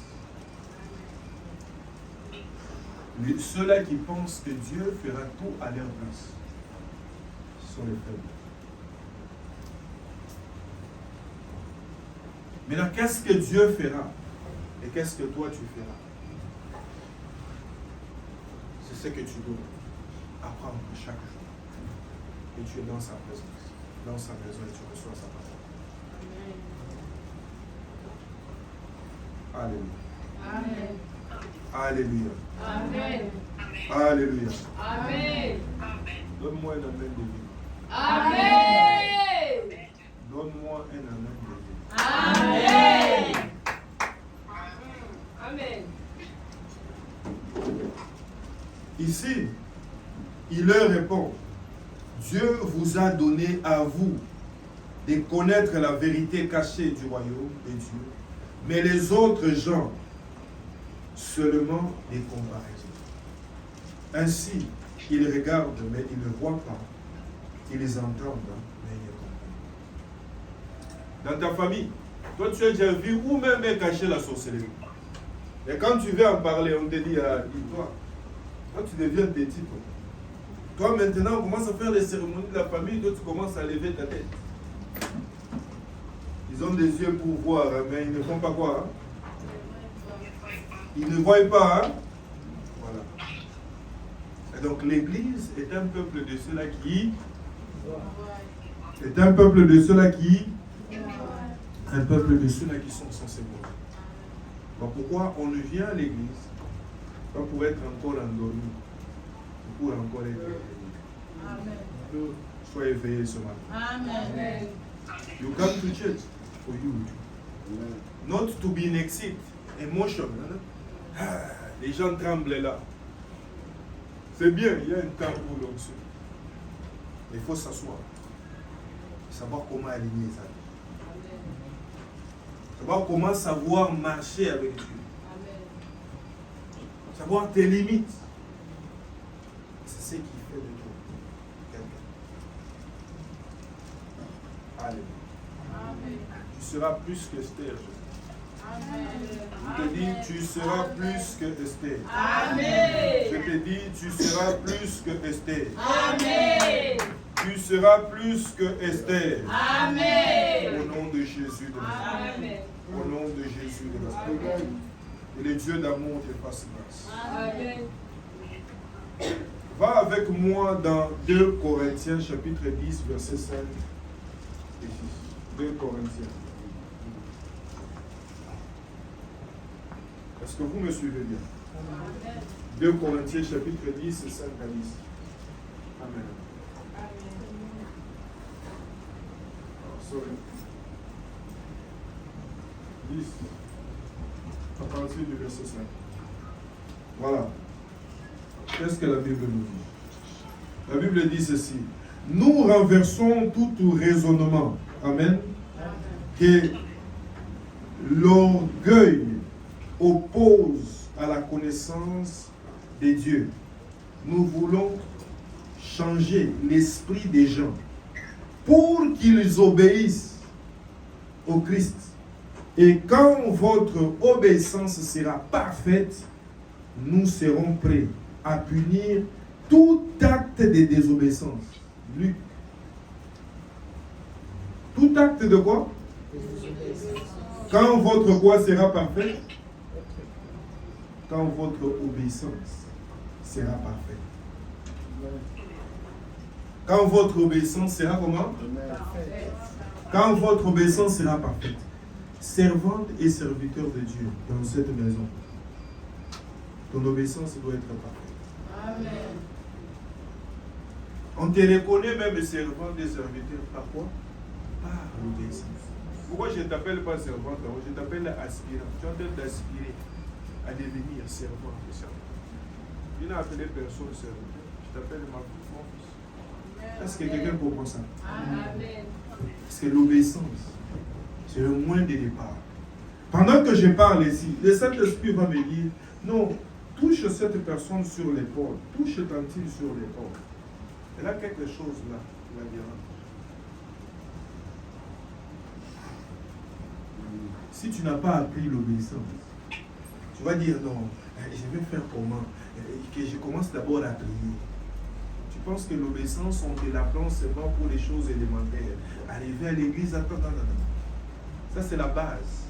Ceux-là qui pensent que Dieu fera tout à leur place sont les faibles. Maintenant, qu'est-ce que Dieu fera et qu'est-ce que toi tu feras? C'est ce que tu dois apprendre chaque jour. Et tu es dans sa présence, dans sa maison et tu reçois sa parole. Alléluia. Amen. Alléluia. Alléluia. Amen. Donne-moi un amen de vie. Amen. Donne-moi un amen de vie. Amen. Amen. Ici, il leur répond, Dieu vous a donné à vous de connaître la vérité cachée du royaume de Dieu, mais les autres gens, seulement des comparaisons. Ainsi, ils regardent, mais ils ne voient pas. Ils entendent, mais ils ne comprennent pas. Dans ta famille, toi tu as déjà vu où même est cachée la sorcellerie. Et quand tu veux en parler, on te dit, dis-toi, toi tu deviens petit. Toi maintenant, on commence à faire les cérémonies de la famille, toi tu commences à lever ta tête. Ils ont des yeux pour voir, mais ils ne font pas quoi. Ils ne voient pas. Voilà. Et donc l'Église est un peuple de ceux-là qui... est un peuple de ceux-là qui... un peuple de ceux-là qui sont censés voir. Donc pourquoi on ne vient à l'Église pas pour être encore endormi, pour encore être éveillé. Amen. Sois éveillé ce matin. Amen. You come to church for you. Not to be in exit, emotion. Les gens tremblent là. C'est bien, il y a un temps pour l'onction. Il faut s'asseoir. Savoir comment aligner ça. Savoir comment savoir marcher avec Dieu. Savoir tes limites. C'est ce qui fait de toi quelqu'un. Alléluia. Tu seras plus que Esther. Je te dis, tu seras plus que Esther. Amen. Je te dis, tu seras plus que Esther. Amen. Tu seras plus que Esther. Amen. Au nom de Jésus de Nazareth. Amen. Au nom de Jésus de Nazareth. Et le Dieu d'amour te fasse grâce. Amen. Va avec moi dans 2 Corinthiens chapitre 10 verset 5 et 6. 2 Corinthiens. Est-ce que vous me suivez bien? 2 Corinthiens chapitre 10 5 à 10. Amen. Sorry. 10. À partir du verset 5. Voilà. Qu'est-ce que la Bible nous dit? La Bible dit ceci. Nous renversons tout raisonnement. Amen. Que l'orgueil oppose à la connaissance de Dieu. Nous voulons changer l'esprit des gens pour qu'ils obéissent au Christ. Et quand votre obéissance sera parfaite, nous serons prêts à punir tout acte de désobéissance. Luc. Tout acte de quoi? Quand votre quoi sera parfait? Quand votre obéissance sera parfaite. Quand votre obéissance sera comment? Quand votre obéissance sera parfaite. servante et serviteur de Dieu dans cette maison, ton obéissance doit être parfaite. Amen. On te reconnaît même servante et serviteur. Par quoi? Par l'obéissance. Pourquoi je ne t'appelle pas servante? Je t'appelle aspirant. Tu es en train d'aspirer à devenir servant et serviteur. Je n'ai appelé personne serviteur. Je t'appelle mon fils. Est-ce que quelqu'un comprend ça? Amen. Parce que l'obéissance, c'est le moins de départ. Pendant que je parle ici, le Saint-Esprit va me dire, non, touche cette personne sur l'épaule, touche Tantine sur l'épaule. Elle a quelque chose là qui la dérange. Si tu n'as pas appris l'obéissance, tu vas dire non, je vais faire comment? Que je commence d'abord à prier. Tu penses que l'obéissance, on te l'apprend seulement pour les choses élémentaires. Arriver à l'église, attends, non. Ça, c'est la base.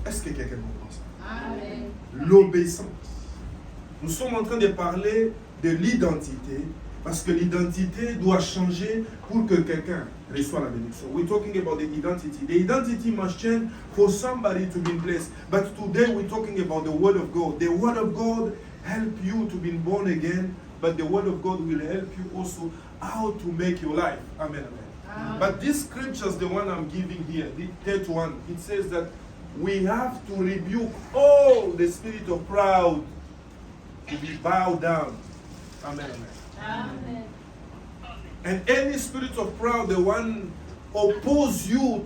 Est-ce que quelqu'un comprend ça? Amen. L'obéissance. Nous sommes en train de parler de l'identité, parce que l'identité doit changer pour que quelqu'un reçoive la bénédiction. We're talking about the identity. The identity must change for somebody to be in place. But today we're talking about the Word of God. The Word of God help you to be born again, but the Word of God will help you also how to make your life. Amen. Amen. But this scripture is the one I'm giving here, the third one. It says that we have to rebuke all the spirit of pride to be bowed down. Amen. Amen. And any spirit of pride, the one oppose you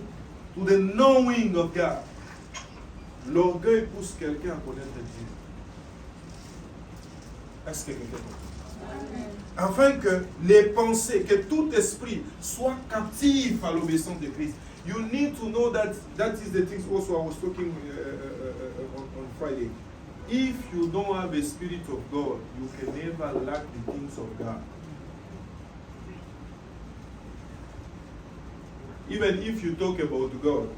to the knowing of God. L'orgueil pousse quelqu'un à connaître Dieu. Est-ce que quelqu'un comprend? Amen. Afin que les pensées, que tout esprit soit captif à l'obéissance de Christ. You need to know that is the things also I was talking on Friday. If you don't have a spirit of God, you can never lack the things of God. Even if you talk about God,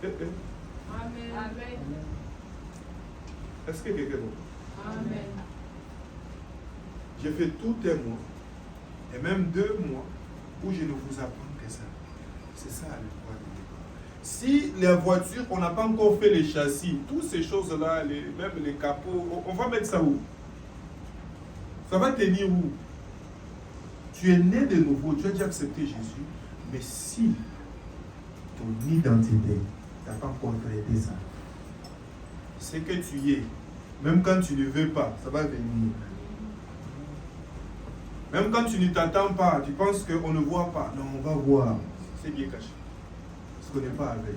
Amen. Amen. est-ce que quelqu'un comprend? Amen. J'ai fait tout un mois, et même 2 mois, où je ne vous apprends que ça. C'est ça le point de départ. Si la voiture, on n'a pas encore fait les châssis, toutes ces choses-là, même les capots, on va mettre ça où? Ça va tenir où? Tu es né de nouveau, tu as déjà accepté Jésus, mais si ton identité n'a pas encore traité ça, c'est que tu es, même quand tu ne veux pas, ça va venir. Même quand tu ne t'attends pas, tu penses qu'on ne voit pas. Non, on va voir. C'est bien caché. Parce qu'on n'est pas avec.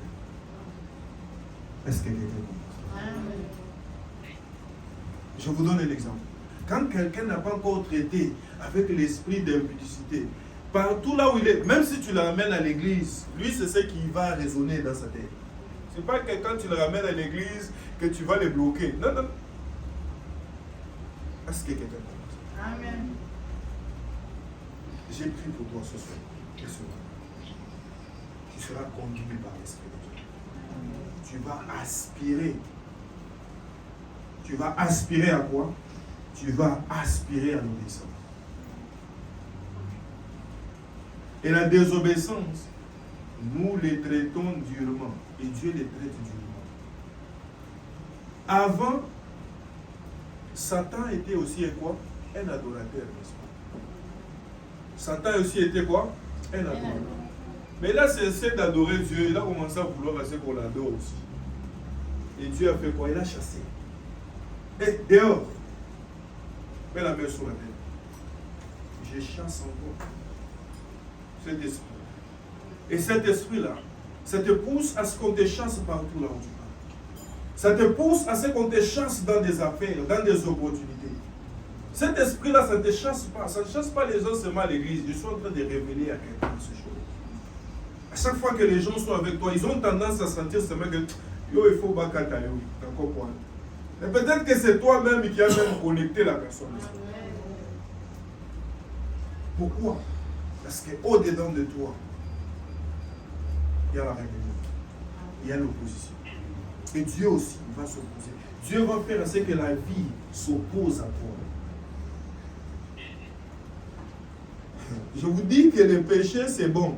Est-ce que quelqu'un comprend? Amen. Je vous donne un exemple. Quand quelqu'un n'a pas encore traité avec l'esprit d'impudicité, partout là où il est, même si tu le ramènes à l'église, lui c'est ce qui va résonner dans sa tête. C'est pas que quand tu le ramènes à l'église que tu vas le bloquer. Non, non. Est-ce que quelqu'un comprend? Amen. J'ai pris pour toi ce soir. Et ce soir. Tu seras conduit par l'Esprit de Dieu. Tu vas aspirer. Tu vas aspirer à quoi? Tu vas aspirer à l'obéissance. Et la désobéissance, nous les traitons durement. Et Dieu les traite durement. Avant, Satan était aussi quoi? Un adorateur, n'est-ce pas? Satan aussi était quoi? Un adorateur. Mais il a cessé d'adorer Dieu. Il a commencé à vouloir assez qu'on l'adore aussi. Et Dieu a fait quoi? Il a chassé. Et dehors, mets la main sur la tête. Je chasse encore cet esprit. Et cet esprit-là, ça te pousse à ce qu'on te chasse partout là où tu vas. Ça te pousse à ce qu'on te chasse dans des affaires, dans des opportunités. Cet esprit-là, ça ne te chasse pas. Ça ne chasse pas les gens seulement à l'église. Je suis en train de révéler à quelqu'un ces choses. À chaque fois que les gens sont avec toi, ils ont tendance à sentir seulement que yo, il faut bakata yo. Mais peut-être que c'est toi-même qui as même connecté la personne. Pourquoi? Parce qu'au-dedans de toi, il y a la rébellion. Il y a l'opposition. Et Dieu aussi va s'opposer. Dieu va faire en sorte que la vie s'oppose à toi. Je vous dis que le péché, c'est bon.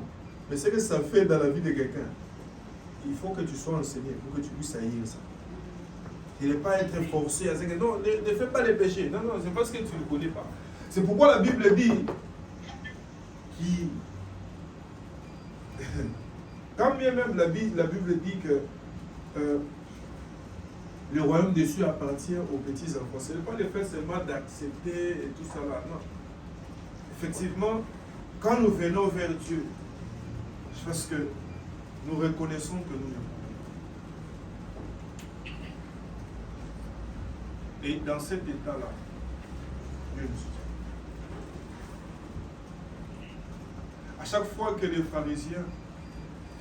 Mais ce que ça fait dans la vie de quelqu'un, il faut que tu sois enseigné pour que tu puisses haïr ça. Il n'est pas être forcé à dire que non, ne fais pas les péchés. Non, non, c'est parce que tu ne le connais pas. C'est pourquoi la Bible dit qui. Quand bien même la Bible dit que le royaume des cieux appartient aux petits enfants. Ce n'est pas le fait seulement d'accepter et tout ça là. Non. Effectivement, quand nous venons vers Dieu, c'est parce que nous reconnaissons que nous le pouvons. Et dans cet état-là, Dieu nous soutient. À chaque fois que les pharisiens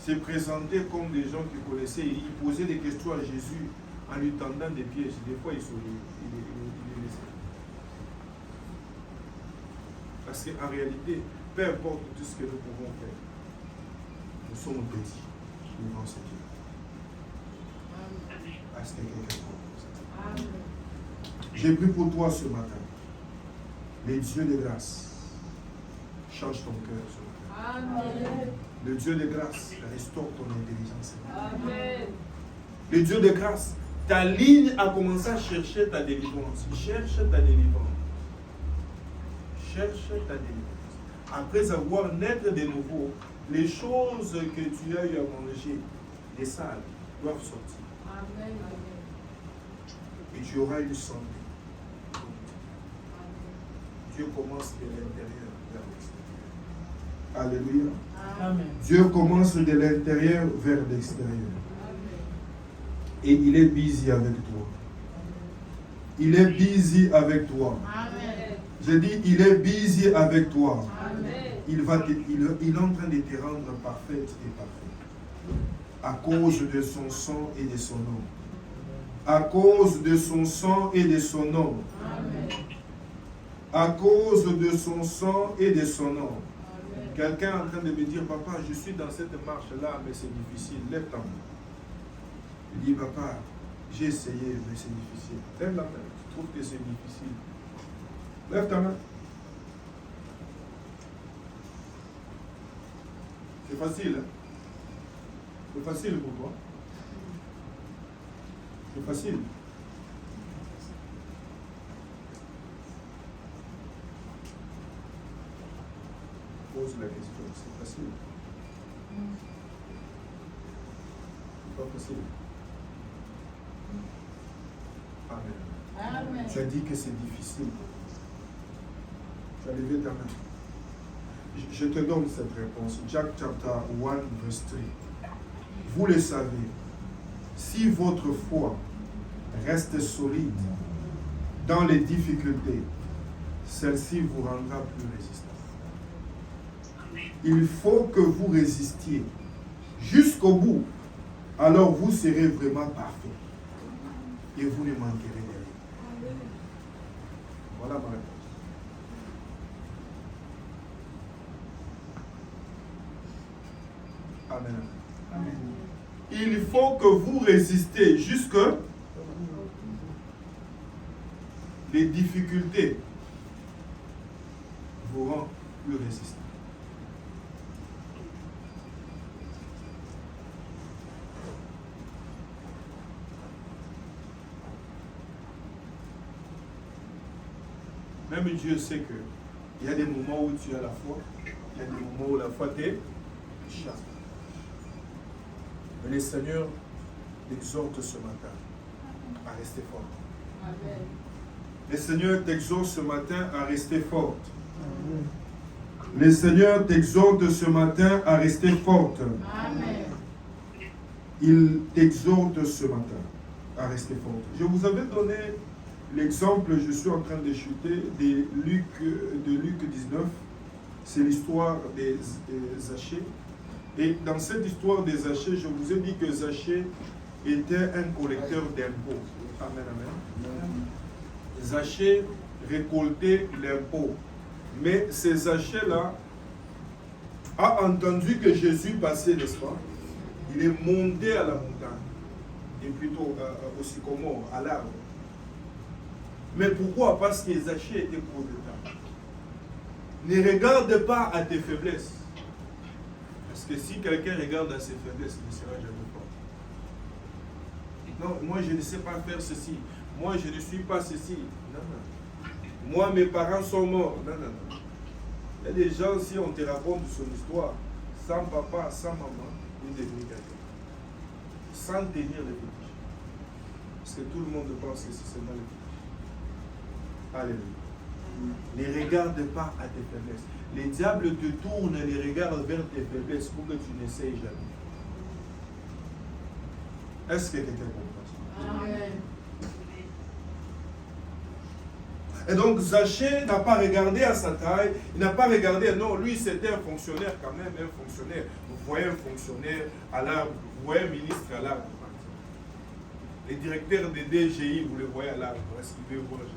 se présentaient comme des gens qui connaissaient, ils posaient des questions à Jésus en lui tendant des pièges. Des fois, il les laissait. Parce qu'en réalité, peu importe tout ce que nous pouvons faire, nous sommes petits devant ce Dieu. Est-ce que quelqu'un comprend ça? J'ai pris pour toi ce matin. Les dieux de grâce, change ton cœur ce matin. Amen. Le Dieu de grâce restaure ton intelligence. Amen. Le Dieu de grâce, ta ligne a commencé à chercher ta délivrance. Cherche ta délivrance. Cherche ta délivrance. Après avoir naître de nouveau, les choses que tu as eu à manger, les salles, doivent sortir. Amen. Et tu auras une santé. Dieu commence de l'intérieur vers l'extérieur. Alléluia. Amen. Dieu commence de l'intérieur vers l'extérieur. Et il est busy avec toi. Il est busy avec toi. Amen. Je dis, il est busy avec toi. Amen. Il est en train de te rendre parfaite et parfait. À cause de son sang et de son nom. À cause de son sang et de son nom. Amen. À cause de son sang et de son nom. Amen. Quelqu'un est en train de me dire, papa, je suis dans cette marche-là, mais c'est difficile. Lève ta main. Il dit, papa, j'ai essayé, mais c'est difficile. Lève la main. Tu trouves que c'est difficile. Lève ta main. C'est facile. Hein? C'est facile pour toi. C'est facile. Pose la question. C'est facile. C'est pas facile. Amen. Amen. Tu as dit que c'est difficile. Tu as levé ta main. Je te donne cette réponse. Jack chapter 1, verse 3. Vous le savez, si votre foi reste solide dans les difficultés, celle-ci vous rendra plus résistant. Il faut que vous résistiez jusqu'au bout. Alors vous serez vraiment parfait. Et vous ne manquerez de rien. Voilà ma réponse. Amen. Amen. Il faut que vous résistiez jusque les difficultés vous rendent plus résistants. Même Dieu sait que il y a des moments où tu as la foi, il y a des moments où la foi t'échappe. Mais le Seigneur t'exhorte ce matin à rester fort. Amen. Le Seigneur t'exhorte ce matin à rester forte. Le Seigneur t'exhorte ce matin à rester forte. Amen. Il t'exhorte ce matin à rester forte. Je vous avais donné l'exemple, je suis en train de chuter, de Luc 19. C'est l'histoire des Zachée. Et dans cette histoire des Zachée, je vous ai dit que Zachée était un collecteur d'impôts. Amen, amen. Zachée récoltait l'impôt. Mais ce Zachée-là a entendu que Jésus passait, n'est-ce pas? Il est monté à la montagne, et plutôt au sycomore, à l'arbre. Mais pourquoi? Parce que Zachée était pauvre. Ne regarde pas à tes faiblesses. Parce que si quelqu'un regarde à ses faiblesses, il ne sera jamais fort. Non, moi je ne sais pas faire ceci. Moi je ne suis pas ceci. Non, non. Moi mes parents sont morts. Non, non, non. Il y a des gens, si on te raconte son histoire, sans papa, sans maman, ils deviennent quelqu'un. Sans tenir les fétiches. Parce que tout le monde pense que c'est seulement les fétiches. Alléluia. Ne regarde pas à tes faiblesses. Les diables te tournent les regards vers tes faiblesses pour que tu n'essayes jamais. Est-ce que quelqu'un comprend ça? Amen. Et donc Zachée n'a pas regardé à sa taille, il n'a pas regardé, non, lui c'était un fonctionnaire quand même, un fonctionnaire. Vous voyez un fonctionnaire à l'arbre, vous voyez un ministre à l'arbre. Les directeurs des DGI, vous le voyez à l'arbre, est-ce qu'il veut voir Jésus?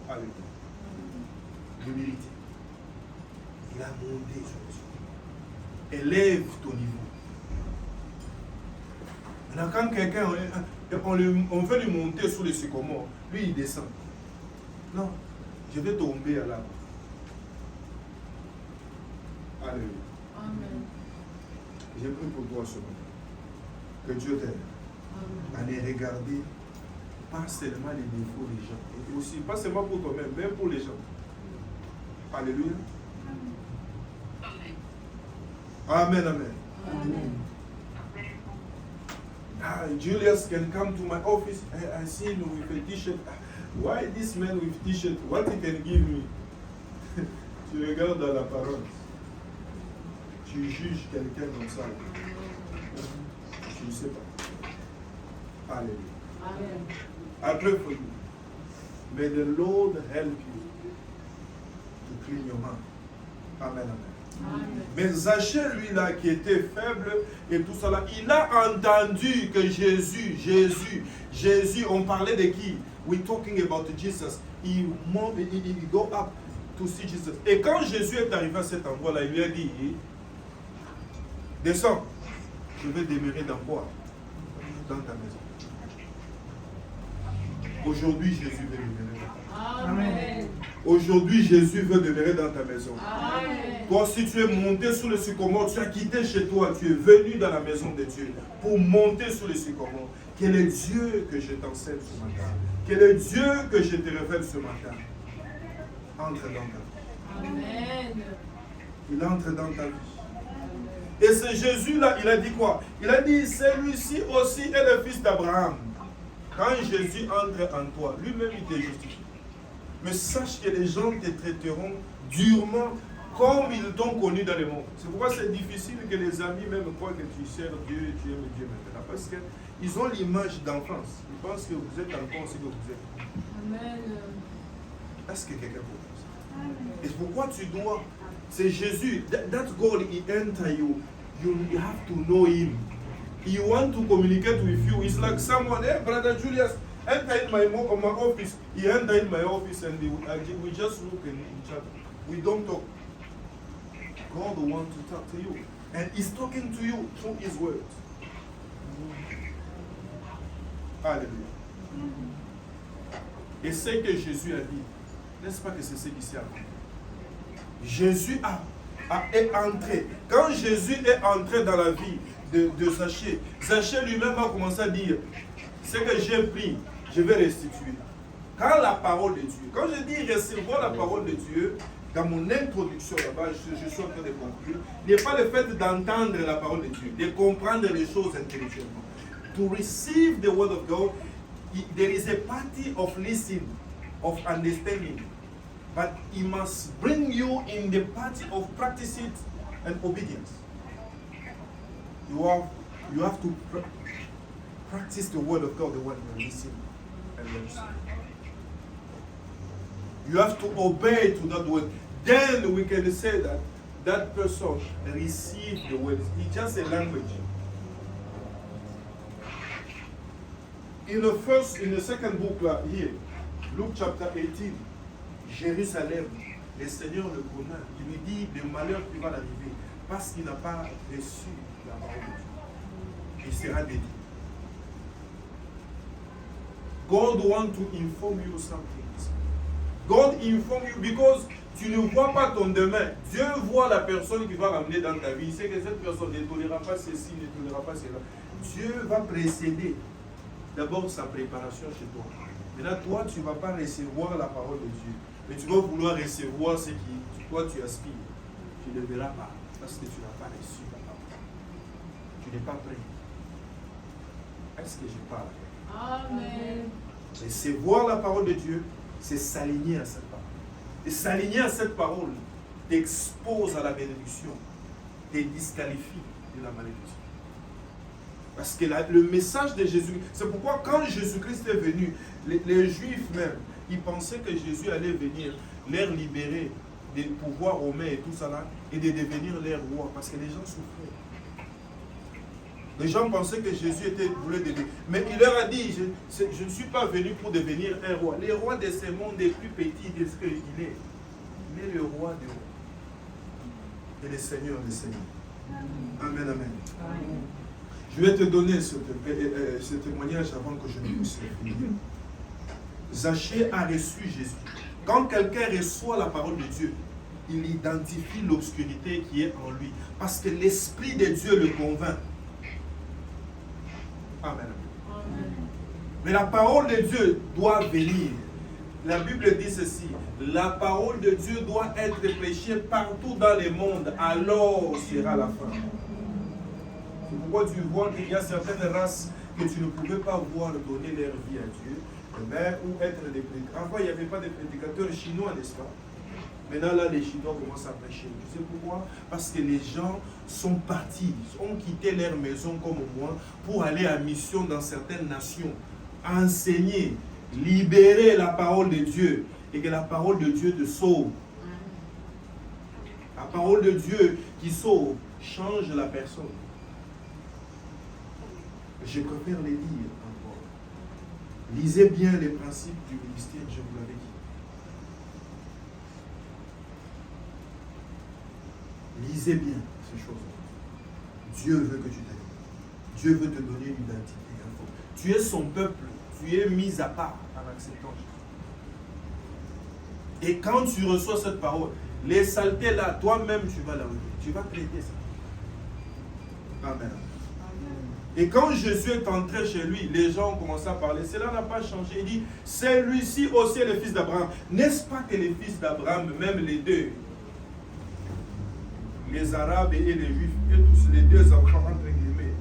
Alléluia. L'humilité. Il a monté sur le ciel. Élève ton niveau. Maintenant, quand quelqu'un, on veut lui monter sous le sycomore, lui il descend. Non, je vais tomber à l'arbre. Alléluia. Amen. J'ai pris pour toi ce matin. Que Dieu t'aide à ne regarder pas seulement les défauts des gens, et aussi, pas seulement pour toi-même, même pour les gens. Alléluia. Amen, amen. Amen. Julius can come to my office. I see him with a t-shirt. Why this man with t-shirt? What he can give me? Tu regardes dans l'apparence. Tu juges quelqu'un comme ça. Tu ne sais pas. Alléluia. Amen. I pray for you. May the Lord help you to clean your mind. Amen, amen. Amen. Mais Zachée, lui là, qui était faible et tout ça là, il a entendu que Jésus, on parlait de qui? We're talking about Jesus. He go up to see Jesus. Et quand Jésus est arrivé à cet endroit-là, il lui a dit, descends, je vais demeurer dans quoi? Dans ta maison. Aujourd'hui, Jésus veut demeurer dans ta maison. Amen. Aujourd'hui, Jésus veut demeurer dans ta maison. Amen. Toi, si tu es monté sur le sycomore, tu as quitté chez toi, tu es venu dans la maison de Dieu pour monter sur le sycomore. Quel est Dieu que je t'enseigne ce matin? Quel est Dieu que je te révèle ce matin? Entre dans ta vie. Amen. Il entre dans ta vie. Et ce Jésus-là, il a dit quoi? Il a dit, celui-ci aussi est le fils d'Abraham. Quand Jésus entre en toi, lui-même il te justifie. Mais sache que les gens te traiteront durement comme ils t'ont connu dans le monde. C'est pourquoi c'est difficile que les amis même croient que tu sers Dieu et tu aimes Dieu maintenant. Parce qu'ils ont l'image d'enfance. Ils pensent que vous êtes encore ce que vous êtes. Amen. Est-ce que quelqu'un peut dire ça? Et pourquoi tu dois... C'est Jésus. That God, he enter you. You have to know him. He want to communicate with you. It's like someone, hey, Brother Julius, enter in my office. He enter in my office and we just look at each other. We don't talk. God wants to talk to you. And he's talking to you through his word. Alléluia. Et ce que Jésus a dit, n'est-ce pas que c'est ce qui s'est arrivé? Jésus est entré. Quand Jésus est entré dans la vie de Zachée, Zachée lui-même a commencé à dire, ce que j'ai pris, je vais restituer. Quand la parole de Dieu, quand je dis recevoir la parole de Dieu, dans mon introduction là-bas, je suis en train de conclure, n'est pas le fait d'entendre la parole de Dieu, de comprendre les choses intellectuellement. To receive the word of God, there is a party of listening, of understanding. But he must bring you in the party of practice it and obedience. You have to practice the word of God, the one you listen and learn. You have to obey to that word. Then we can say that that person received the word. It's just a language. In the second book here, Luke chapter 18, Jérusalem, le Seigneur le connaît. Il lui dit le malheur qui va l'arriver parce qu'il n'a pas reçu la parole de Dieu. Il sera détruit. God wants to inform you something. God inform you because Tu ne vois pas ton demain. Dieu voit la personne qui va ramener dans ta vie. Il sait que cette personne ne tolérera pas ceci, ne tolérera pas cela. Dieu va précéder d'abord sa préparation chez toi. Maintenant, toi, tu ne vas pas recevoir la parole de Dieu. Mais tu vas vouloir recevoir ce qui, toi, tu aspires. Tu ne le verras pas parce que tu n'as pas reçu la parole. Tu n'es pas prêt. Est-ce que je parle? Amen. Recevoir la parole de Dieu, c'est s'aligner à cette parole. Et s'aligner à cette parole t'expose à la bénédiction, te disqualifie de la malédiction. Parce que le message de Jésus, c'est pourquoi quand Jésus-Christ est venu, les Juifs même, ils pensaient que Jésus allait venir les libérer des pouvoirs romains et tout ça là, et de devenir leur roi, parce que les gens souffraient. Les gens pensaient que Jésus voulait devenir. Mais il leur a dit, je ne suis pas venu pour devenir un roi. Le roi de ce monde est plus petit de ce qu'il est. Il est le roi des rois. Et le Seigneur des seigneurs. Amen, amen. Amen. Je vais te donner ce témoignage avant que je ne puisse le finir. Zachée a reçu Jésus. Quand quelqu'un reçoit la parole de Dieu, il identifie l'obscurité qui est en lui. Parce que l'Esprit de Dieu le convainc. Amen. Amen. Mais la parole de Dieu doit venir. La Bible dit ceci. La parole de Dieu doit être prêchée partout dans le monde. Alors sera la fin. C'est pourquoi tu vois qu'il y a certaines races que tu ne pouvais pas voir donner leur vie à Dieu. Mais, ou être des prédicateurs. Avant, il n'y avait pas de prédicateurs chinois, n'est-ce pas? Maintenant, là, les Chinois commencent à prêcher. Tu sais pourquoi? Parce que les gens sont partis, ont quitté leur maison comme moi pour aller à mission dans certaines nations, enseigner, libérer la parole de Dieu et que la parole de Dieu te sauve. La parole de Dieu qui sauve change la personne. Je préfère les lire encore. Lisez bien les principes du ministère, je vous l'avais dit. Lisez bien ces choses. Dieu veut que tu t'aimes. Dieu veut te donner une identité. Tu es son peuple. Tu es mis à part en acceptant Jésus. Et quand tu reçois cette parole, les saletés là, toi-même tu vas l'enlever. Tu vas traiter ça. Amen. Et quand Jésus est entré chez lui, les gens ont commencé à parler. Cela n'a pas changé. Il dit, celui-ci aussi est le fils d'Abraham. N'est-ce pas que les fils d'Abraham, même les deux, les Arabes et les Juifs, et tous les deux enfants, entre guillemets,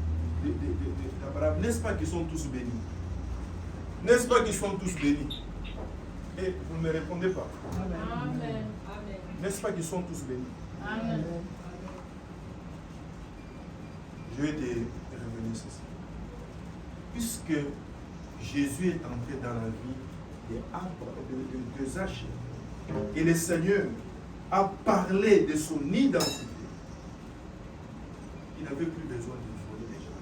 d'Abraham, n'est-ce pas qu'ils sont tous bénis? N'est-ce pas qu'ils sont tous bénis? Et vous ne me répondez pas. Amen. N'est-ce pas qu'ils sont tous bénis? Amen. Je vais te revenir sur ça. Puisque Jésus est entré dans la vie de Zachée, et le Seigneur a parlé de son identité, il n'avait plus besoin de voler les gens.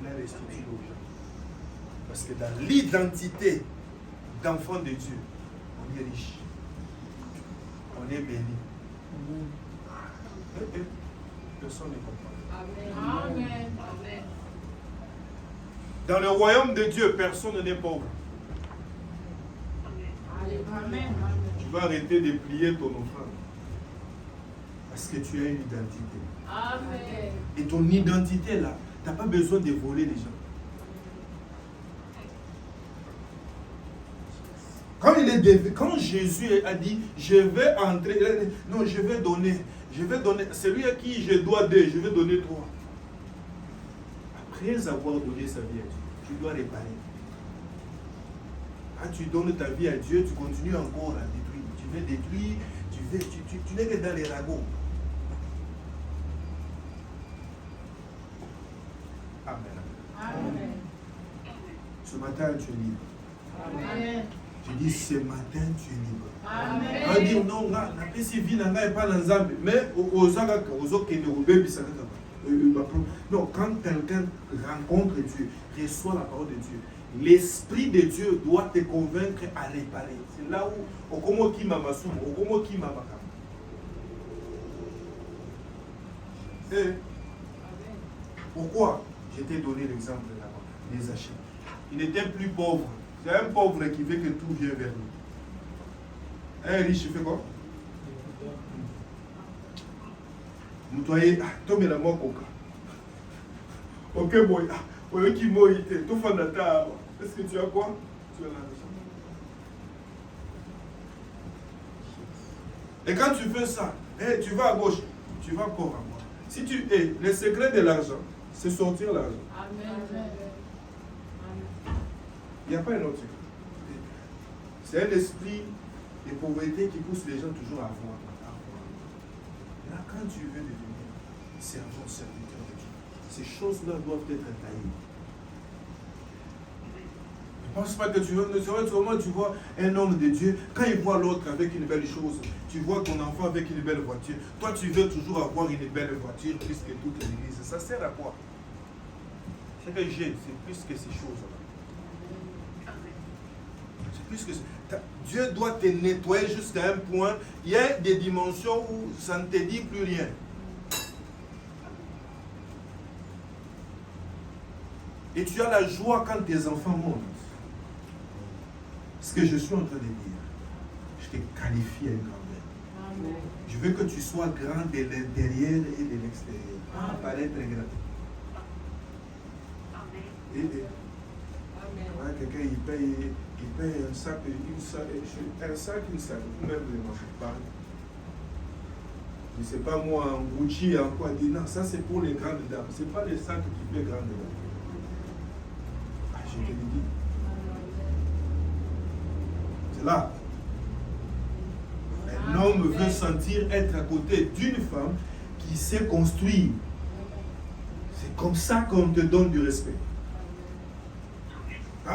Il a restitué aux gens. Parce que dans l'identité d'enfant de Dieu, on est riche. On est béni. Personne ne comprend. Amen. Amen. Dans le royaume de Dieu, personne n'est pauvre. Amen. Tu vas arrêter de plier ton offrande. Parce que tu as une identité. Amen. Et ton identité là, tu n'as pas besoin de voler les gens. Quand Jésus a dit, je vais entrer, non, je vais donner, celui à qui je dois deux, je vais donner trois. Après avoir donné sa vie à Dieu, tu dois réparer. Quand tu donnes ta vie à Dieu, tu continues encore à détruire. Tu veux détruire, tu n'es que dans les ragots. Amen. Amen. Ce matin, tu es libre. Amen. Tu dis, ce matin, tu es libre. Amen. On dit, non, la paix vie n'a pas l'ensemble. Mais aux autres qui ne rebellent non, quand quelqu'un rencontre Dieu, reçoit la parole de Dieu, l'Esprit de Dieu doit te convaincre à réparer. C'est là où, Okomo ki mamasumo, Okomo ki mamakam. Pourquoi? Je t'ai donné l'exemple là-bas, des achats. Il était plus pauvre. C'est un pauvre qui veut que tout vienne vers lui. Un riche, il fait quoi? Moutoyer, tombe la mort coca. Ok, boy, boy, qui m'a été, tout fan d'ata. Est-ce que tu as quoi? Tu as l'argent. Et quand tu fais ça, tu vas à gauche, tu vas encore à droite. Si tu es, le secret de l'argent, c'est sortir l'argent. Amen. Il n'y a pas un autre secret. C'est un esprit de pauvreté qui pousse les gens toujours à avoir. Là, quand tu veux devenir servant, serviteur de Dieu, ces choses-là doivent être taillées. Ne pense pas que tu vois un homme de Dieu, quand il voit l'autre avec une belle chose, tu vois ton enfant avec une belle voiture, toi tu veux toujours avoir une belle voiture plus que toute l'église. Ça sert à quoi? Ce que j'ai, c'est plus que ces choses-là. C'est plus que ça. Dieu doit te nettoyer jusqu'à un point. Il y a des dimensions où ça ne te dit plus rien. Et tu as la joie quand tes enfants montent. Ce que je suis en train de dire, je te qualifie à une grandeur. Je veux que tu sois grand de l'intérieur et de l'extérieur. Pas être grand. Ouais, quelqu'un il paye un sac, une sac, ou même les marques. Je ne sais pas moi, en Gucci, en quoi, dit non, ça c'est pour les grandes dames. Ce n'est pas les sacs qui fait grandes dames. Je te le dis. C'est là. Un homme veut sentir être à côté d'une femme qui sait construire. C'est comme ça qu'on te donne du respect.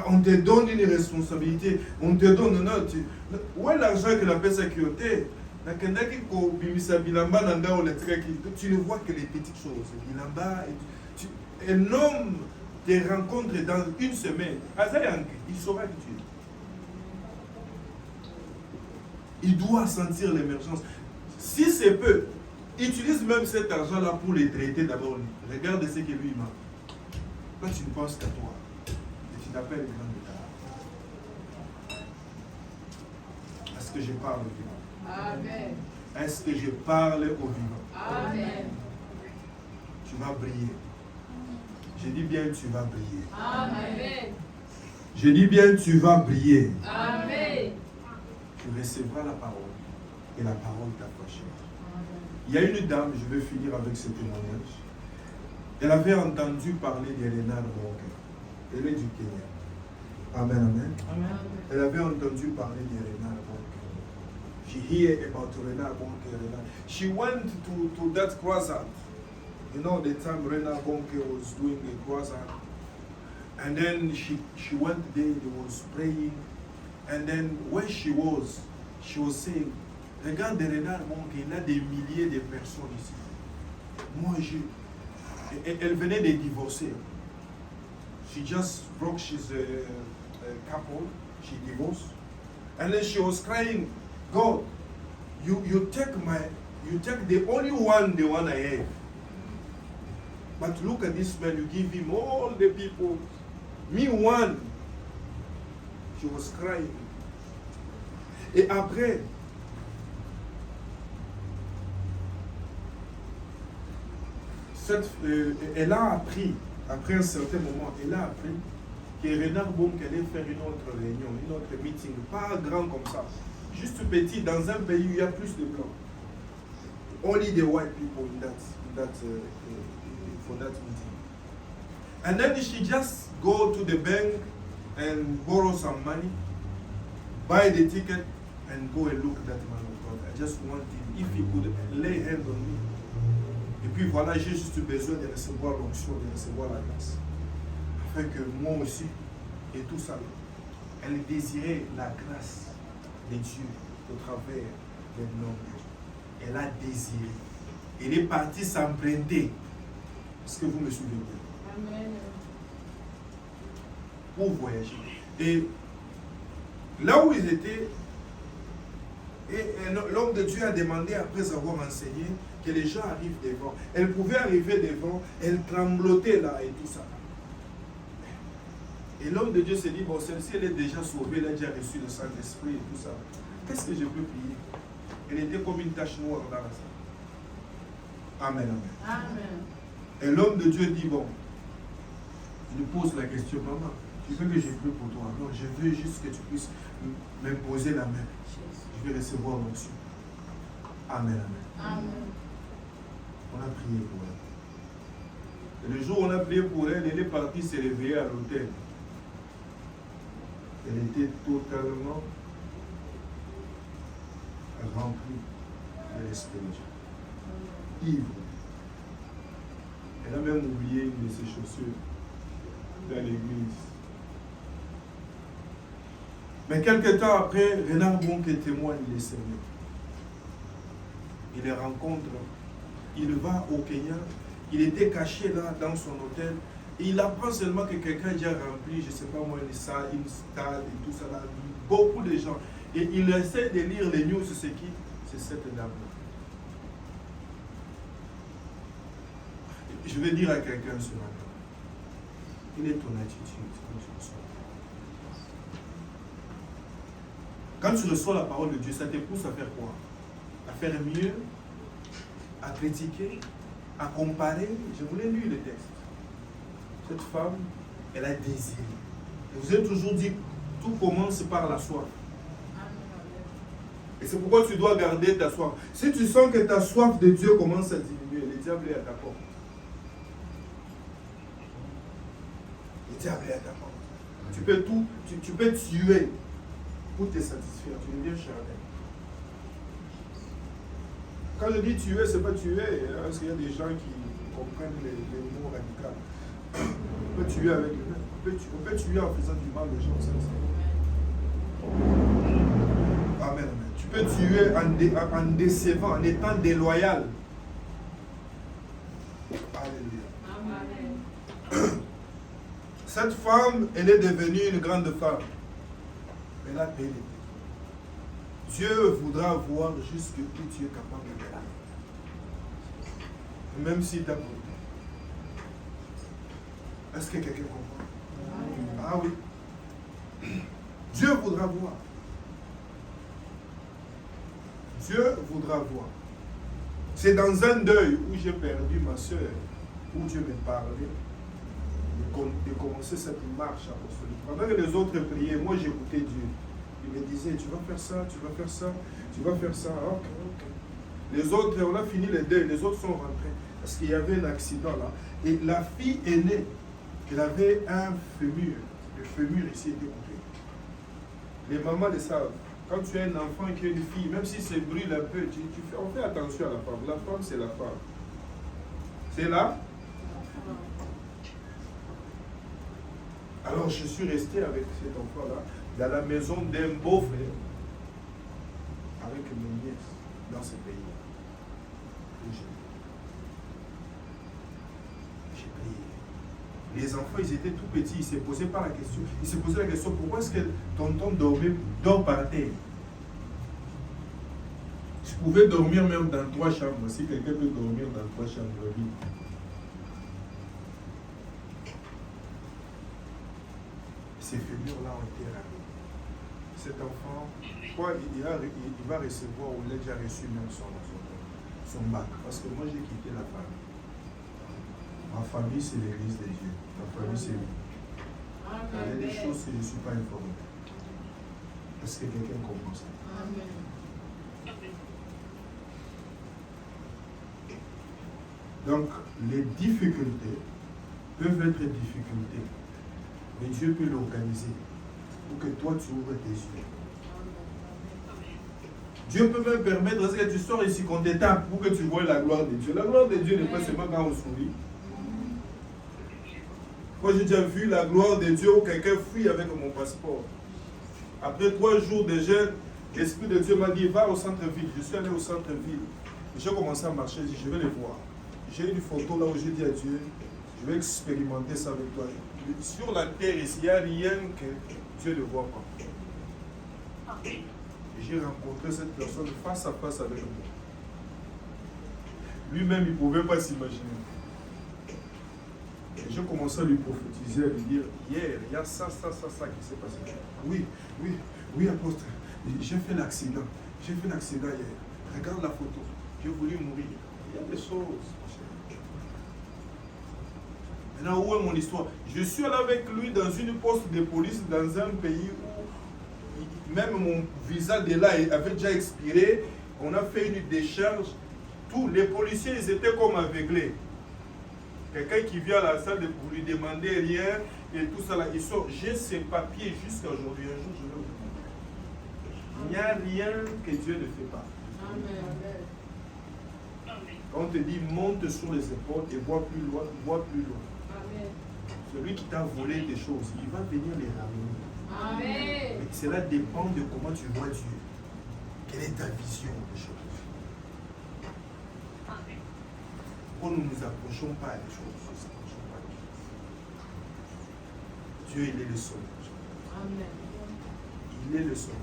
On te donne une responsabilité. On te donne. Non, où est l'argent que la paix sécurité? Tu ne vois que les petites choses. Un homme te rencontre dans une semaine. Il saura qui tu es. Il doit sentir l'émergence. Si c'est peu, utilise même cet argent-là pour les traiter d'abord. Regarde ce que lui il m'a. Quand tu ne penses qu'à toi, et tu t'appelles grand état. Est-ce que je parle au vivant? Amen. Est-ce que je parle au vivant? Amen. Tu vas briller. Je dis bien tu vas briller. Amen. Je dis bien tu vas briller. Amen. Tu recevras la parole et la parole t'approchera. Il y a une dame, je vais finir avec ce témoignage. Elle avait entendu parler d'Elena Bonke. Elle est du Kenya. Amen, amen. Amen. Elle avait entendu parler d'Elena Bonke. She heard about Elena Bonke. She went to that crusade. You know, the time Rena Bonke was doing a crusade. And then she went there, they was praying. And then where she was saying, regarde Renard Bonke, il y a des milliers de personnes ici. Moi, elle venait de divorcer. She just broke, she's a couple, she divorced. And then she was crying, God, you take the only one, the one I have. But look at this man, you give him all the people, me one. She was crying. Et après, elle a appris, après un certain moment, elle a appris que Renard Bonke allait faire une autre réunion, une autre meeting, pas grand comme ça, juste petit, dans un pays où il y a plus de blancs. Only the white people for that meeting. And then she just go to the bank and borrow some money, buy the ticket, and go and look at that man of God. I just want him, if he could lay hands on me. Et puis voilà, j'ai juste besoin de recevoir l'onction, de recevoir la grâce. Afin que moi aussi, et tout ça, elle désirait la grâce de Dieu au travers des noms de Dieu. Elle a désiré. Elle est partie s'emprunter. Est-ce que vous me suivez bien? Amen. Pour voyager. Et là où ils étaient, l'homme de Dieu a demandé, après avoir enseigné, que les gens arrivent devant. Elle pouvait arriver devant, elle tremblotait là et tout ça. Et l'homme de Dieu s'est dit, bon, celle-ci, elle est déjà sauvée, elle a déjà reçu le Saint-Esprit et tout ça. qu'est-ce que je peux prier? Elle était comme une tache noire dans la salle. Amen, amen. Amen. Et l'homme de Dieu dit, bon, il lui pose la question, maman, tu veux que je prie pour toi? Non, je veux juste que tu puisses m'imposer la main. Je vais recevoir l'onction. Amen, amen. Amen. On a prié pour elle. Et le jour où on a prié pour elle, elle est partie se réveiller à l'hôtel. Elle était totalement remplie de l'Esprit de Dieu. Ivre. Elle a même oublié une de ses chaussures dans l'église. Mais quelques temps après, Renard Bonke témoigne les Seigneurs. Il les rencontre. Il va au Kenya. Il était caché là dans son hôtel. Et il apprend seulement que quelqu'un a déjà rempli, je ne sais pas moi, une salle et tout ça là. Beaucoup de gens. Et il essaie de lire les news, c'est qui? C'est cette dame-là. Je vais dire à quelqu'un ce matin, quelle est ton attitude quand tu reçois? Quand tu reçois la parole de Dieu, ça te pousse à faire quoi? À faire mieux, à critiquer, à comparer. Je voulais lire le texte. Cette femme, elle a désiré. Je vous ai toujours dit, tout commence par la soif. Et c'est pourquoi tu dois garder ta soif. Si tu sens que ta soif de Dieu commence à diminuer, le diable est à ta porte. Le diable est à ta porte. Tu peux tout, tu peux tuer pour te satisfaire. Tu deviens charnel. Quand je dis tuer, ce n'est pas tuer, hein, parce qu'il y a des gens qui comprennent les mots radicaux. On peut tuer avec le main. On peut tuer en faisant du mal aux gens. Amen, amen. Tu peux tuer en décevant, en étant déloyal. Alléluia. Amen. Cette femme, elle est devenue une grande femme. Elle a payé. Dieu voudra voir jusqu'où tu es capable d'aller. Même si tu as beaucoup. Est-ce que quelqu'un comprend? Ah oui. Dieu voudra voir. Dieu voudra voir. C'est dans un deuil où j'ai perdu ma soeur, où Dieu me parlait, de commencer cette marche apostolique. Pendant que les autres priaient, moi j'écoutais Dieu. Il me disait, tu vas faire ça, tu vas faire ça, tu vas faire ça. Ok, ok. Les autres, on a fini les deuils, les autres sont rentrés. Parce qu'il y avait un accident là. Et la fille aînée, elle avait un fémur. Le fémur ici était coupé. Les mamans le savent. Quand tu as un enfant qui a une fille, même si ça brûle un peu, on fait attention à la femme. La femme, c'est la femme. C'est là. Alors je suis resté avec cet enfant-là dans la maison d'un beau-frère avec mes nièces dans ce pays-là. J'ai prié. Les enfants, ils étaient tout petits, ils se posaient pas la question. Ils se posaient la question, pourquoi est-ce que tonton dort par terre? Je pouvais dormir même dans 3 chambres. Si quelqu'un peut dormir dans 3 chambres, oui. Ces fémurs-là ont été ramenés. Cet enfant, il va recevoir, ou il a déjà reçu même son bac. Parce que moi, j'ai quitté la famille. Ma famille, c'est l'église de Dieu. Ma famille, c'est lui. Il y a des choses que je ne suis pas informé. Est-ce que quelqu'un comprend ça? Amen. Donc, les difficultés peuvent être difficultés. Mais Dieu peut l'organiser pour que toi, tu ouvres tes yeux. Dieu peut même permettre que tu sors ici qu'on t'étape pour que tu vois la gloire de Dieu. La gloire de Dieu n'est pas seulement quand on sourit. Moi, j'ai déjà vu la gloire de Dieu où quelqu'un fuit avec mon passeport. Après 3 jours de jeûne, l'Esprit de Dieu m'a dit, va au centre-ville. Je suis allé au centre-ville. J'ai commencé à marcher, j'ai dit, je vais les voir. J'ai une photo là où j'ai dit à Dieu, je vais expérimenter ça avec toi. Sur la terre ici, il n'y a rien que Dieu ne voit pas. J'ai rencontré cette personne face à face avec moi. Lui-même, il ne pouvait pas s'imaginer. Et j'ai commencé à lui prophétiser, à lui dire, hier, il y a ça qui s'est passé. Oui, apôtre, J'ai fait l'accident. J'ai fait l'accident hier. Regarde la photo. J'ai voulu mourir. Il y a des choses. Maintenant, où est mon histoire? Je suis allé avec lui dans une poste de police dans un pays où même mon visa de là avait déjà expiré. On a fait une décharge. Tous les policiers, ils étaient comme aveuglés. Quelqu'un qui vient à la salle pour lui demander rien et tout ça là, ils sont. J'ai ces papiers jusqu'à aujourd'hui. Un jour, je vais vous montrer. Il n'y a rien que Dieu ne fait pas. Amen. On te dit monte sur les épaules et vois plus loin, vois plus loin. Amen. Celui qui t'a volé des choses, il va venir les ramener. Amen. Mais cela dépend de comment tu vois Dieu. Quelle est ta vision des choses? Pourquoi nous ne nous approchons pas des choses? Nous nous approchons pas des choses. Dieu, il est le seul. Amen. Il est le seul.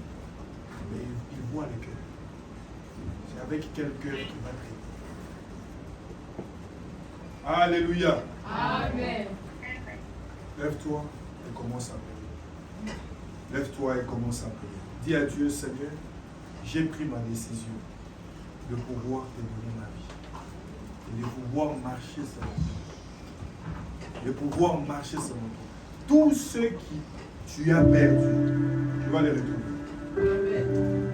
Mais il voit le cœur. C'est avec quel cœur qu'il va traiter. Alléluia. Amen. Lève-toi et commence à prier. Lève-toi et commence à prier. Dis à Dieu, Seigneur, j'ai pris ma décision de pouvoir te donner ma vie. Et de pouvoir marcher selon toi. De pouvoir marcher selon toi. Tous ceux qui tu as perdus, tu vas les retrouver. Amen.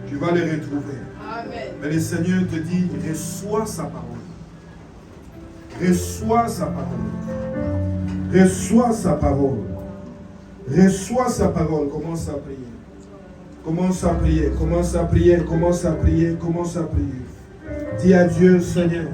Tu vas les retrouver. Amen. Mais le Seigneur te dit, reçois sa parole. Reçois sa parole. Reçois sa parole. Reçois sa parole. Commence à prier. Commence à prier. Commence à prier. Commence à prier. Commence à prier. Dis à Dieu, Seigneur.